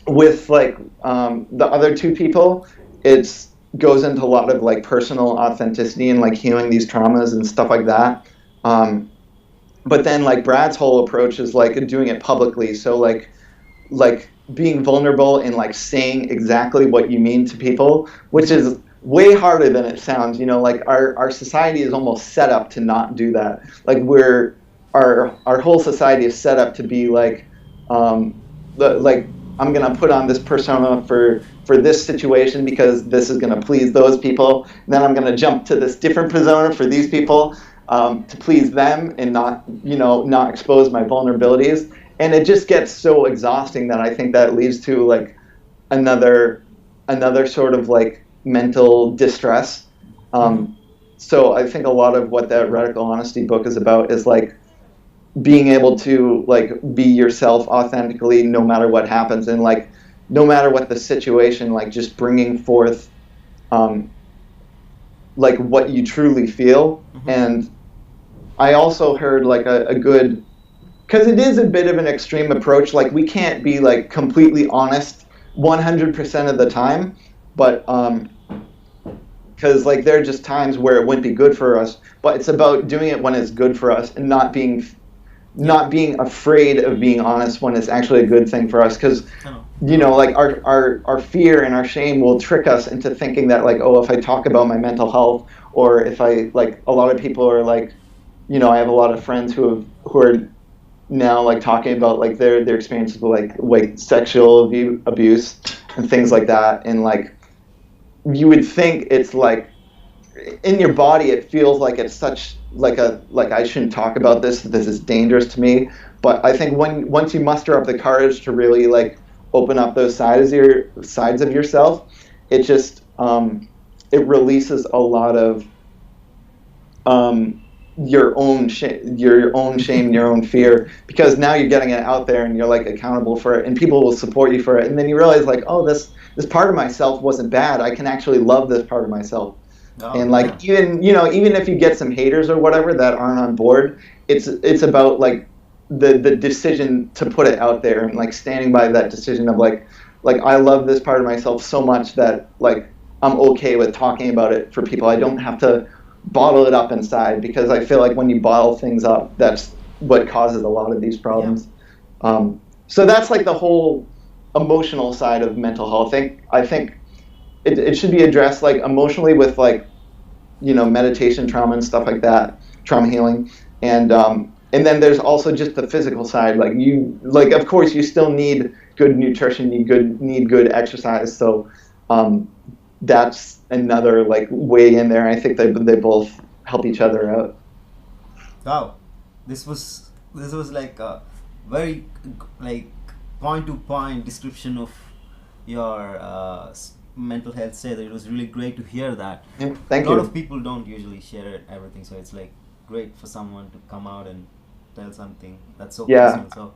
Speaker 2: with like the other two people, it's goes into a lot of like personal authenticity and like healing these traumas and stuff like that. Um, but then like Brad's whole approach is like doing it publicly. So like being vulnerable and like saying exactly what you mean to people, which
Speaker 1: Mm-hmm.
Speaker 2: is way harder than it sounds. Like our society is almost set up to not do that. Like our whole society is set up to be like like I'm gonna put on this persona for this situation because this is gonna please those people. And then I'm gonna jump to this different persona for these people to please them and not expose my vulnerabilities. And it just gets so exhausting that I think that leads to like another another sort of like mental distress.
Speaker 1: Mm-hmm.
Speaker 2: So I think a lot of what that Radical Honesty book is about is like being able to like be yourself authentically no matter what happens and like no matter what the situation, like just bringing forth um, like what you truly feel.
Speaker 1: Mm-hmm.
Speaker 2: And I also heard like a good, because it is a bit of an extreme approach. Like we can't be like completely honest 100% of the time, but because like there are just times where it wouldn't be good for us. But it's about doing it when it's good for us and
Speaker 1: Yeah.
Speaker 2: not being afraid of being honest when it's actually a good thing for us. Because
Speaker 1: I know.
Speaker 2: like our fear and our shame will trick us into thinking that like, oh, if I talk about my mental health, or if I like, a lot of people are like, I have a lot of friends who are now like talking about like their experiences with like sexual abuse and things like that. And like you would think it's like in your body it feels like it's such like I shouldn't talk about this. This is dangerous to me. But I think once you muster up the courage to really like open up those sides of yourself, it just it releases a lot of your own shame, your own fear, because now you're getting it out there and you're like accountable for it, and people will support you for it, and then you realize like, oh, this part of myself wasn't bad. I can actually love this part of myself.
Speaker 1: Oh,
Speaker 2: And
Speaker 1: yeah.
Speaker 2: like even if you get some haters or whatever that aren't on board, it's about like the decision to put it out there and like standing by that decision of like I love this part of myself so much that like I'm okay with talking about it for people. I don't have to bottle it up inside, because I feel like when you bottle things up, that's what causes a lot of these problems. So that's like the whole emotional side of mental health. I think it should be addressed like emotionally with like meditation, trauma, and stuff like that, trauma healing, and then there's also just the physical side. Like of course you still need good nutrition, need good exercise. So that's another like way in there. I think they both help each other out.
Speaker 1: Wow, this was like a very like point to point description of your mental health state. It was really great to hear that.
Speaker 2: Yeah,
Speaker 1: A
Speaker 2: thank
Speaker 1: lot
Speaker 2: you.
Speaker 1: of people don't usually share everything, so it's like great for someone to come out and tell something that's so
Speaker 2: Yeah.
Speaker 1: personal. So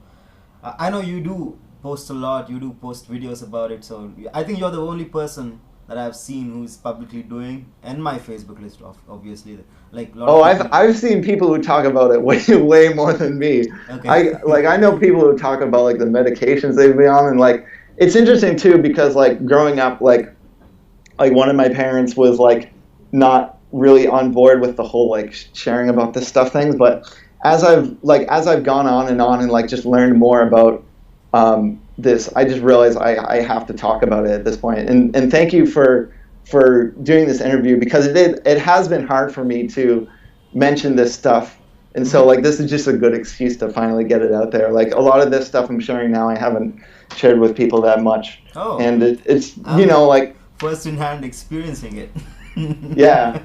Speaker 1: I know you do post a lot. You do post videos about it. So I think you're the only person that I've seen who's publicly doing, and my Facebook list of obviously, like a lot
Speaker 2: Oh,
Speaker 1: of
Speaker 2: I've
Speaker 1: people.
Speaker 2: I've seen people who talk about it way more than me.
Speaker 1: Okay.
Speaker 2: I know people who talk about like the medications they've been on, and like it's interesting too, because like growing up, like one of my parents was like not really on board with the whole like sharing about this stuff things. But as I've gone on and like just learned more about this, I just realized I have to talk about it at this point. And thank you for doing this interview, because it has been hard for me to mention this stuff. And so
Speaker 1: Hmm.
Speaker 2: like this is just a good excuse to finally get it out there. Like a lot of this stuff I'm sharing now I haven't shared with people that much.
Speaker 1: Oh,
Speaker 2: And it's
Speaker 1: I'm
Speaker 2: like
Speaker 1: first in hand experiencing it.
Speaker 2: yeah.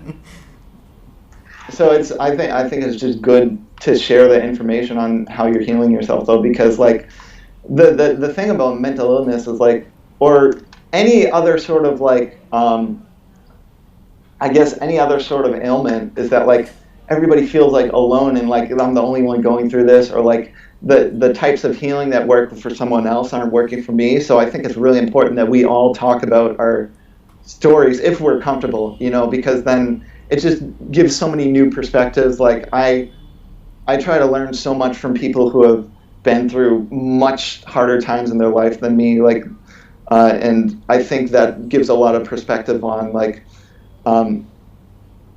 Speaker 2: So I think it's just good to share the information on how you're healing yourself, though, because like the thing about mental illness is like, or any other sort of like I guess any other sort of ailment, is that like everybody feels like alone, and like I'm the only one going through this, or like the types of healing that work for someone else aren't working for me. So I think it's really important that we all talk about our stories if we're comfortable, because then it just gives so many new perspectives. Like I try to learn so much from people who have been through much harder times in their life than me. And I think that gives a lot of perspective on like, um,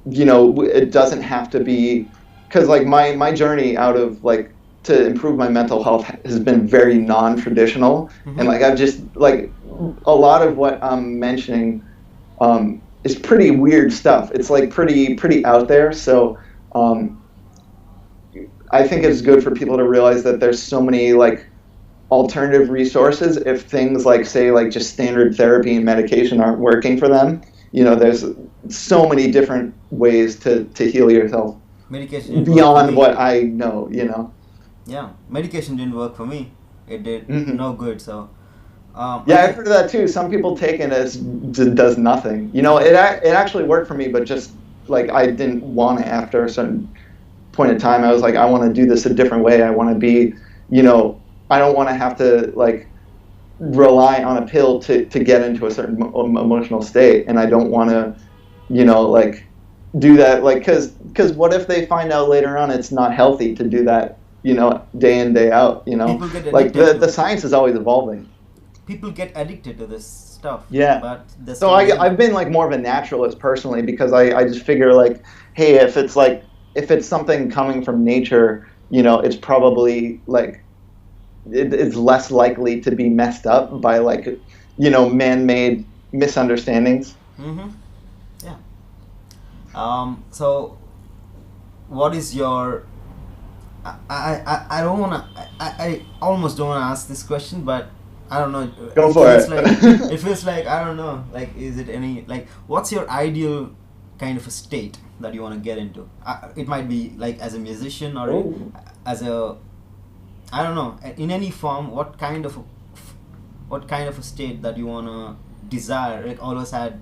Speaker 2: it doesn't have to be, because like my journey out of like to improve my mental health has been very non-traditional, and
Speaker 1: Hmm.
Speaker 2: like I've just like a lot of what I'm mentioning is pretty weird stuff. It's like pretty out there. So um, I think it's good for people to realize that there's so many like alternative resources if things like say like just standard therapy and medication aren't working for them. There's so many different ways to heal yourself
Speaker 1: Medication didn't work for
Speaker 2: beyond
Speaker 1: me.
Speaker 2: what I know.
Speaker 1: Yeah, medication didn't work for me. It did
Speaker 2: Hmm.
Speaker 1: no good. So,
Speaker 2: Yeah, I've
Speaker 1: okay.
Speaker 2: heard of that too. Some people take it as does nothing. It actually worked for me, but just like I didn't want it after a certain point in time. I was like, I want to do this a different way. I want to be, you know, I don't want to have to like rely on a pill to get into a certain emotional state, and I don't want to, like do that, like because what if they find out later on it's not healthy to do that, day in day out,
Speaker 1: People get
Speaker 2: like
Speaker 1: addicted
Speaker 2: the
Speaker 1: to
Speaker 2: science is always evolving.
Speaker 1: this stuff,
Speaker 2: Yeah.
Speaker 1: but that's
Speaker 2: So
Speaker 1: the
Speaker 2: I've
Speaker 1: reason.
Speaker 2: been like more of a naturalist personally, because I just figure like, hey, if it's something coming from nature, it's probably like it's less likely to be messed up by like, man-made misunderstandings.
Speaker 1: Mm-hmm. Yeah. So, what is your? I don't wanna. I almost don't wanna ask this question, but I don't know.
Speaker 2: Go
Speaker 1: It
Speaker 2: for
Speaker 1: feels like
Speaker 2: it.
Speaker 1: it feels like I don't know. Like, is it any like? What's your ideal kind of a state that you want to get into? It might be like as a musician or
Speaker 2: Oh.
Speaker 1: as a, I don't know, in any form. What kind of a state that you wanna desire? Like always had.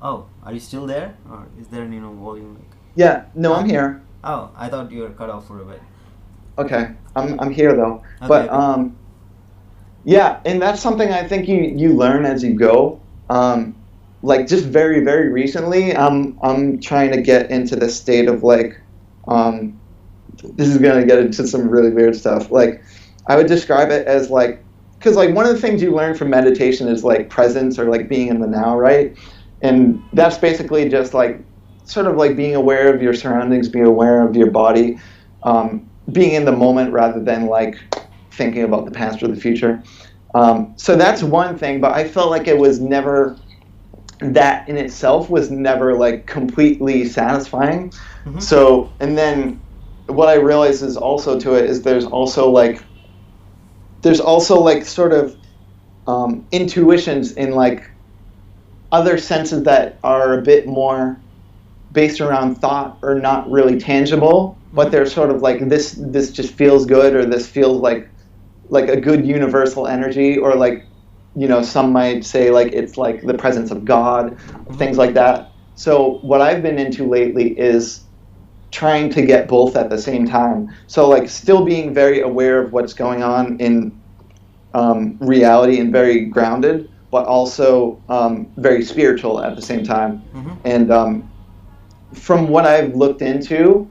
Speaker 1: Oh, are you still there, or is there any volume? Like,
Speaker 2: Yeah, no, I'm
Speaker 1: ah,
Speaker 2: here.
Speaker 1: oh, I thought you were cut off for a bit.
Speaker 2: Okay, I'm here though.
Speaker 1: Okay,
Speaker 2: But
Speaker 1: okay.
Speaker 2: yeah, and that's something I think you learn as you go. Like just very recently, I'm trying to get into this state of like, um, this is gonna get into some really weird stuff. Like, I would describe it as like, because like one of the things you learn from meditation is like presence or like being in the now, right? And that's basically just like sort of like being aware of your surroundings, being aware of your body, being in the moment rather than like thinking about the past or the future. So that's one thing, but I felt like it was never, that in itself was never like completely satisfying.
Speaker 1: Mm-hmm.
Speaker 2: So, and then what I realized is also to it is there's also like sort of intuitions in like other senses that are a bit more based around thought or not really tangible, but
Speaker 1: Mm-hmm.
Speaker 2: they're sort of like this just feels good, or this feels like a good universal energy, or like, you know, some might say like it's like the presence of God,
Speaker 1: Mm-hmm.
Speaker 2: things like that. So what I've been into lately is trying to get both at the same time. So like still being very aware of what's going on in reality and very grounded, but also very spiritual at the same time.
Speaker 1: Mm-hmm.
Speaker 2: And from what I've looked into,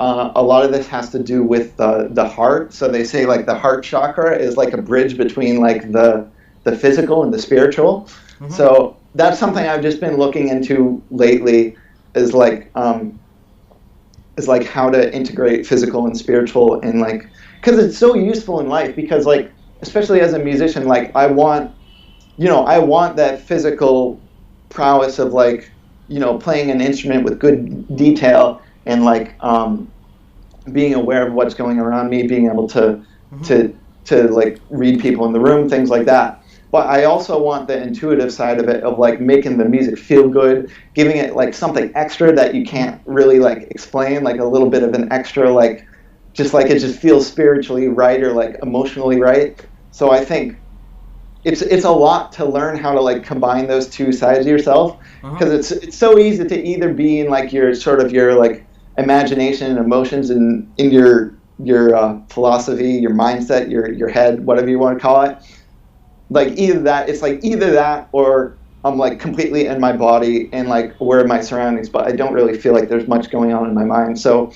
Speaker 2: a lot of this has to do with the heart. So they say like the heart chakra is like a bridge between like the physical and the spiritual.
Speaker 1: Mm-hmm.
Speaker 2: So that's something I've just been looking into lately, is like how to integrate physical and spiritual, and like, because it's so useful in life, because like especially as a musician, like I want that physical prowess of like, playing an instrument with good detail, and like being aware of what's going around me, being able to
Speaker 1: Mm-hmm.
Speaker 2: to to like read people in the room, things like that. But I also want the intuitive side of it, of like making the music feel good, giving it like something extra that you can't really like explain, like a little bit of an extra, like just like it just feels spiritually right or like emotionally right. So I think it's a lot to learn how to like combine those two sides of yourself,
Speaker 1: Uh-huh.
Speaker 2: because it's so easy to either be in like your sort of your like imagination and emotions, and in your philosophy, your mindset, your head, whatever you want to call it. Like either that, it's like either that, or I'm like completely in my body and like aware of my surroundings, but I don't really feel like there's much going on in my mind. So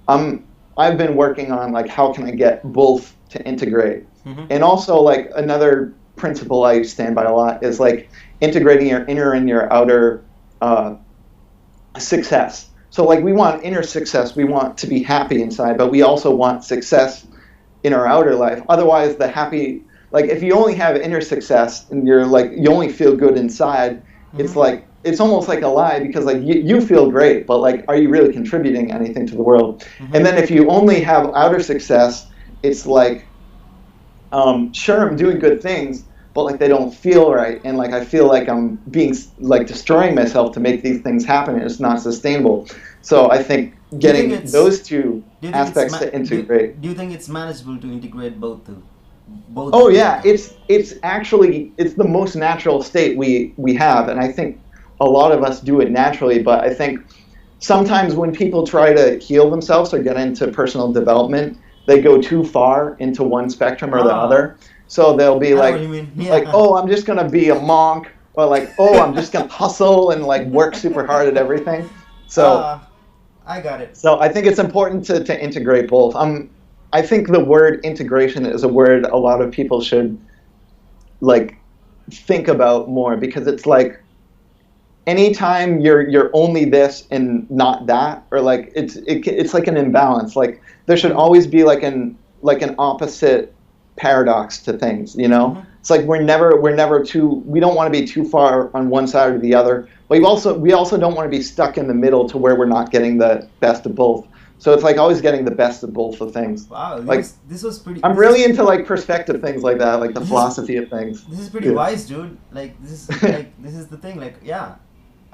Speaker 2: I've been working on like how can I get both to integrate.
Speaker 1: Mm-hmm.
Speaker 2: And also like another principle I stand by a lot is like integrating your inner and your outer success. So like we want inner success, we want to be happy inside, but we also want success in our outer life. Otherwise the happy, like if you only have inner success and you're like you only feel good inside,
Speaker 1: Mm-hmm.
Speaker 2: it's like it's almost like a lie, because like you feel great, but like are you really contributing anything to the world?
Speaker 1: Mm-hmm.
Speaker 2: And then if you only have outer success, it's like sure, I'm doing good things, but like they don't feel right, and like I feel like I'm being like destroying myself to make these things happen, and it's not sustainable. So I think
Speaker 1: Do you think
Speaker 2: getting
Speaker 1: it's
Speaker 2: those two
Speaker 1: do you think it's
Speaker 2: aspects to integrate.
Speaker 1: do you think it's manageable to integrate both the
Speaker 2: Oh
Speaker 1: two
Speaker 2: yeah,
Speaker 1: now?
Speaker 2: it's actually it's the most natural state we have, and I think a lot of us do it naturally. But I think sometimes when people try to heal themselves or get into personal development, they go too far into one spectrum or the
Speaker 1: Ah,
Speaker 2: other. So they'll be
Speaker 1: I know what you mean.
Speaker 2: like,
Speaker 1: Yeah.
Speaker 2: oh, I'm just gonna be a monk, or like, oh, I'm just gonna hustle and like work super hard at everything. So
Speaker 1: Ah, I got it.
Speaker 2: so I think it's important to integrate both. I think the word integration is a word a lot of people should like think about more, because it's like anytime you're only this and not that, or like it's like an imbalance. Like there should always be like an opposite paradox to things.
Speaker 1: Mm-hmm.
Speaker 2: It's like we're never too, we don't want to be too far on one side or the other, but we also don't want to be stuck in the middle to where we're not getting the best of both. So it's like always getting the best of both of things.
Speaker 1: Wow,
Speaker 2: Like
Speaker 1: this was pretty.
Speaker 2: I'm really into like perspective things like that, like the
Speaker 1: This is
Speaker 2: philosophy of things.
Speaker 1: this is pretty
Speaker 2: Yeah.
Speaker 1: wise, dude. Like this is the thing. Like yeah,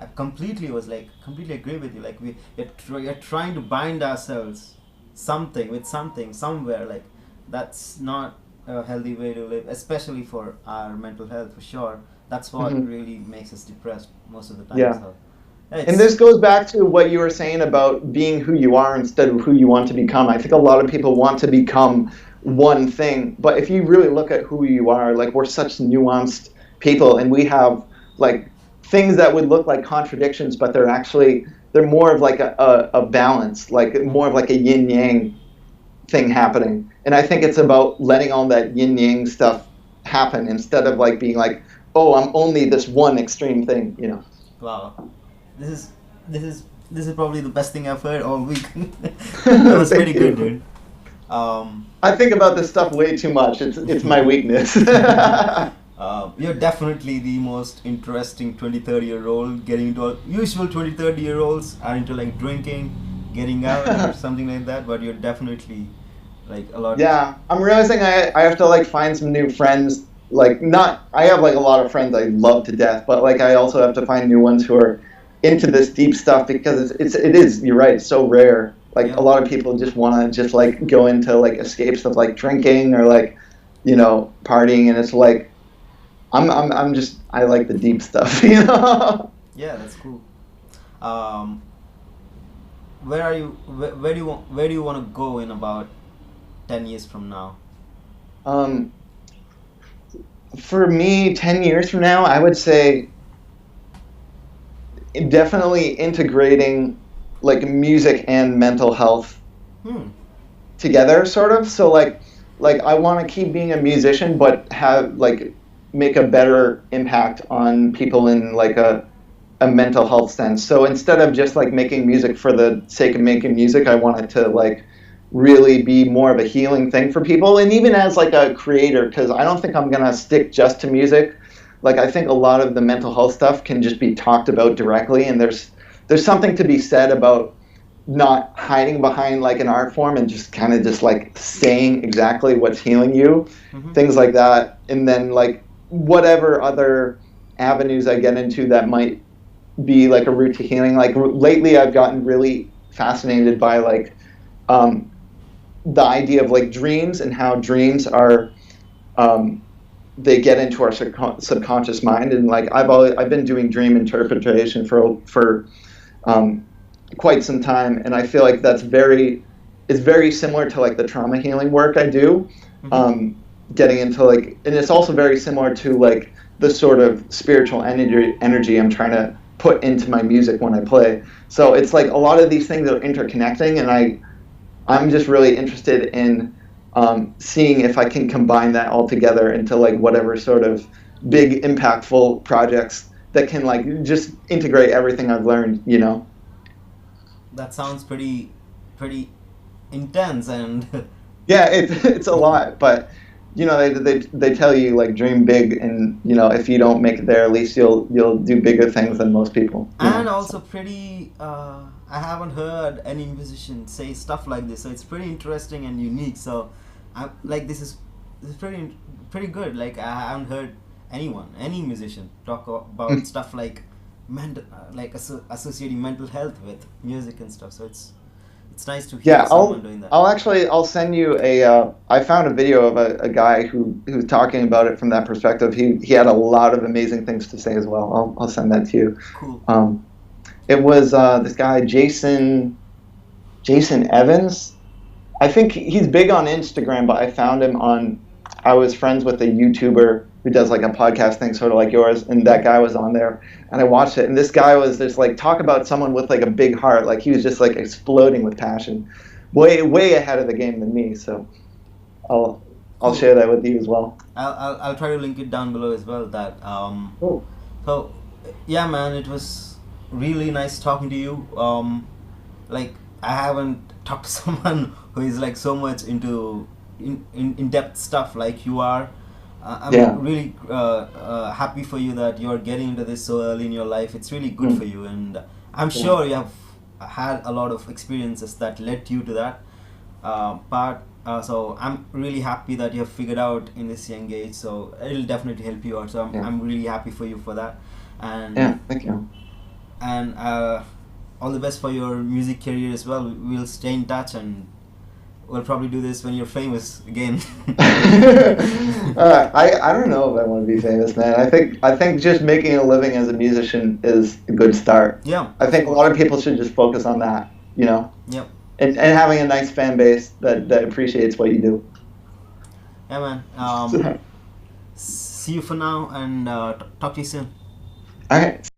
Speaker 1: I completely was like completely agree with you. Like we're trying to bind ourselves something with something somewhere. Like that's not a healthy way to live, especially for our mental health for sure. That's what
Speaker 2: Hmm.
Speaker 1: really makes us depressed most of the time.
Speaker 2: Yeah.
Speaker 1: So yeah,
Speaker 2: And
Speaker 1: it's
Speaker 2: this goes back to what you were saying about being who you are instead of who you want to become. I think a lot of people want to become one thing, but if you really look at who you are, like we're such nuanced people and we have like things that would look like contradictions, but they're more of like a balance, like more of
Speaker 1: Mhm.
Speaker 2: like a yin yang thing happening. And I think it's about letting all that yin yang stuff happen instead of like being like, oh, I'm only this one extreme thing, you know.
Speaker 1: Wow. This is this is this is probably the best thing I've heard all week. That was pretty
Speaker 2: Thank
Speaker 1: good,
Speaker 2: you.
Speaker 1: dude. Um,
Speaker 2: I think about this stuff way too much. It's my weakness.
Speaker 1: you're definitely the most interesting 20, 30 year old getting into usual 20, 30 year olds are into like drinking, getting out or something like that, but you're definitely like a lot.
Speaker 2: Yeah, I'm realizing I have to like find some new friends. Like not I have like a lot of friends I love to death, but like I also have to find new ones who are into this deep stuff because it is, you're right, it's so rare. Like a
Speaker 1: Yeah.
Speaker 2: lot of people just want to just like go into like escapes of like drinking or like partying, and it's like I'm just I like the deep stuff, you know.
Speaker 1: Yeah, that's cool. Um, where are you? Where do you want to go in about 10 years from now?
Speaker 2: Um, for me, 10 years from now, I would say definitely integrating like music and mental health
Speaker 1: Hmm.
Speaker 2: together, sort of. So like I want to keep being a musician but have like make a better impact on people in like a mental health sense. So instead of just like making music for the sake of making music, I want it to like really be more of a healing thing for people. And even as like a creator, because I don't think I'm gonna stick just to music. Like I think a lot of the mental health stuff can just be talked about directly, and there's something to be said about not hiding behind like an art form and just kind of just like saying exactly what's healing you,
Speaker 1: Mm-hmm.
Speaker 2: things like that. And then like whatever other avenues I get into that might be like a route to healing. Like lately I've gotten really fascinated by like um, the idea of like dreams and how dreams are um, they get into our subconscious mind. And like I've been doing dream interpretation for um, quite some time, and I feel like it's very similar to like the trauma healing work I do.
Speaker 1: Mm-hmm.
Speaker 2: Um, Getting into like, and it's also very similar to like the sort of spiritual energy I'm trying to put into my music when I play. So it's like a lot of these things are interconnecting, and I'm just really interested in seeing if I can combine that all together into like whatever sort of big impactful projects that can like just integrate everything I've learned, you know.
Speaker 1: That sounds pretty intense and
Speaker 2: Yeah, it's a lot, but they tell you like dream big, and if you don't make it there, at least you'll do bigger things than most people, you
Speaker 1: and
Speaker 2: know.
Speaker 1: also pretty. I haven't heard any musician say stuff like this, so it's pretty interesting and unique. So, I like this is pretty good. Like I haven't heard any musician talk about stuff like associating mental health with music and stuff. So it's nice to hear
Speaker 2: Yeah,
Speaker 1: someone doing that.
Speaker 2: I'll send you a. I found a video of a guy who's talking about it from that perspective. He had a lot of amazing things to say as well. I'll send that to you.
Speaker 1: Cool.
Speaker 2: It was this guy Jason Evans. I think he's big on Instagram, but I found him on. I was friends with a YouTuber who does like a podcast thing, sort of like yours, and that guy was on there, and I watched it, and this guy was just like talk about someone with like a big heart, like he was just like exploding with passion, way ahead of the game than me. So I'll I'll
Speaker 1: Cool.
Speaker 2: share that with you as well.
Speaker 1: I'll try to link it down below as well.
Speaker 2: Cool.
Speaker 1: So yeah, man, it was really nice talking to you. Like I haven't talked to someone who is like so much into in depth stuff like you are.
Speaker 2: Yeah.
Speaker 1: I'm really happy for you that you're getting into this so early in your life. It's really good for
Speaker 2: Mm.
Speaker 1: you, and I'm
Speaker 2: Yeah.
Speaker 1: sure you have had a lot of experiences that led you to that part. So I'm really happy that you have figured out in this young age. So it'll definitely help you out. So I'm,
Speaker 2: Yeah.
Speaker 1: I'm really happy for you for that. And
Speaker 2: Yeah. Thank you.
Speaker 1: and all the best for your music career as well. We'll stay in touch, and we'll probably do this when you're famous again.
Speaker 2: I don't know if I want to be famous, man. I think just making a living as a musician is a good start.
Speaker 1: Yeah.
Speaker 2: I think a lot of people should just focus on that, you know,
Speaker 1: Yep.
Speaker 2: and having a nice fan base that appreciates what you do.
Speaker 1: Yeah, man. See you for now, and talk to you soon.
Speaker 2: All right.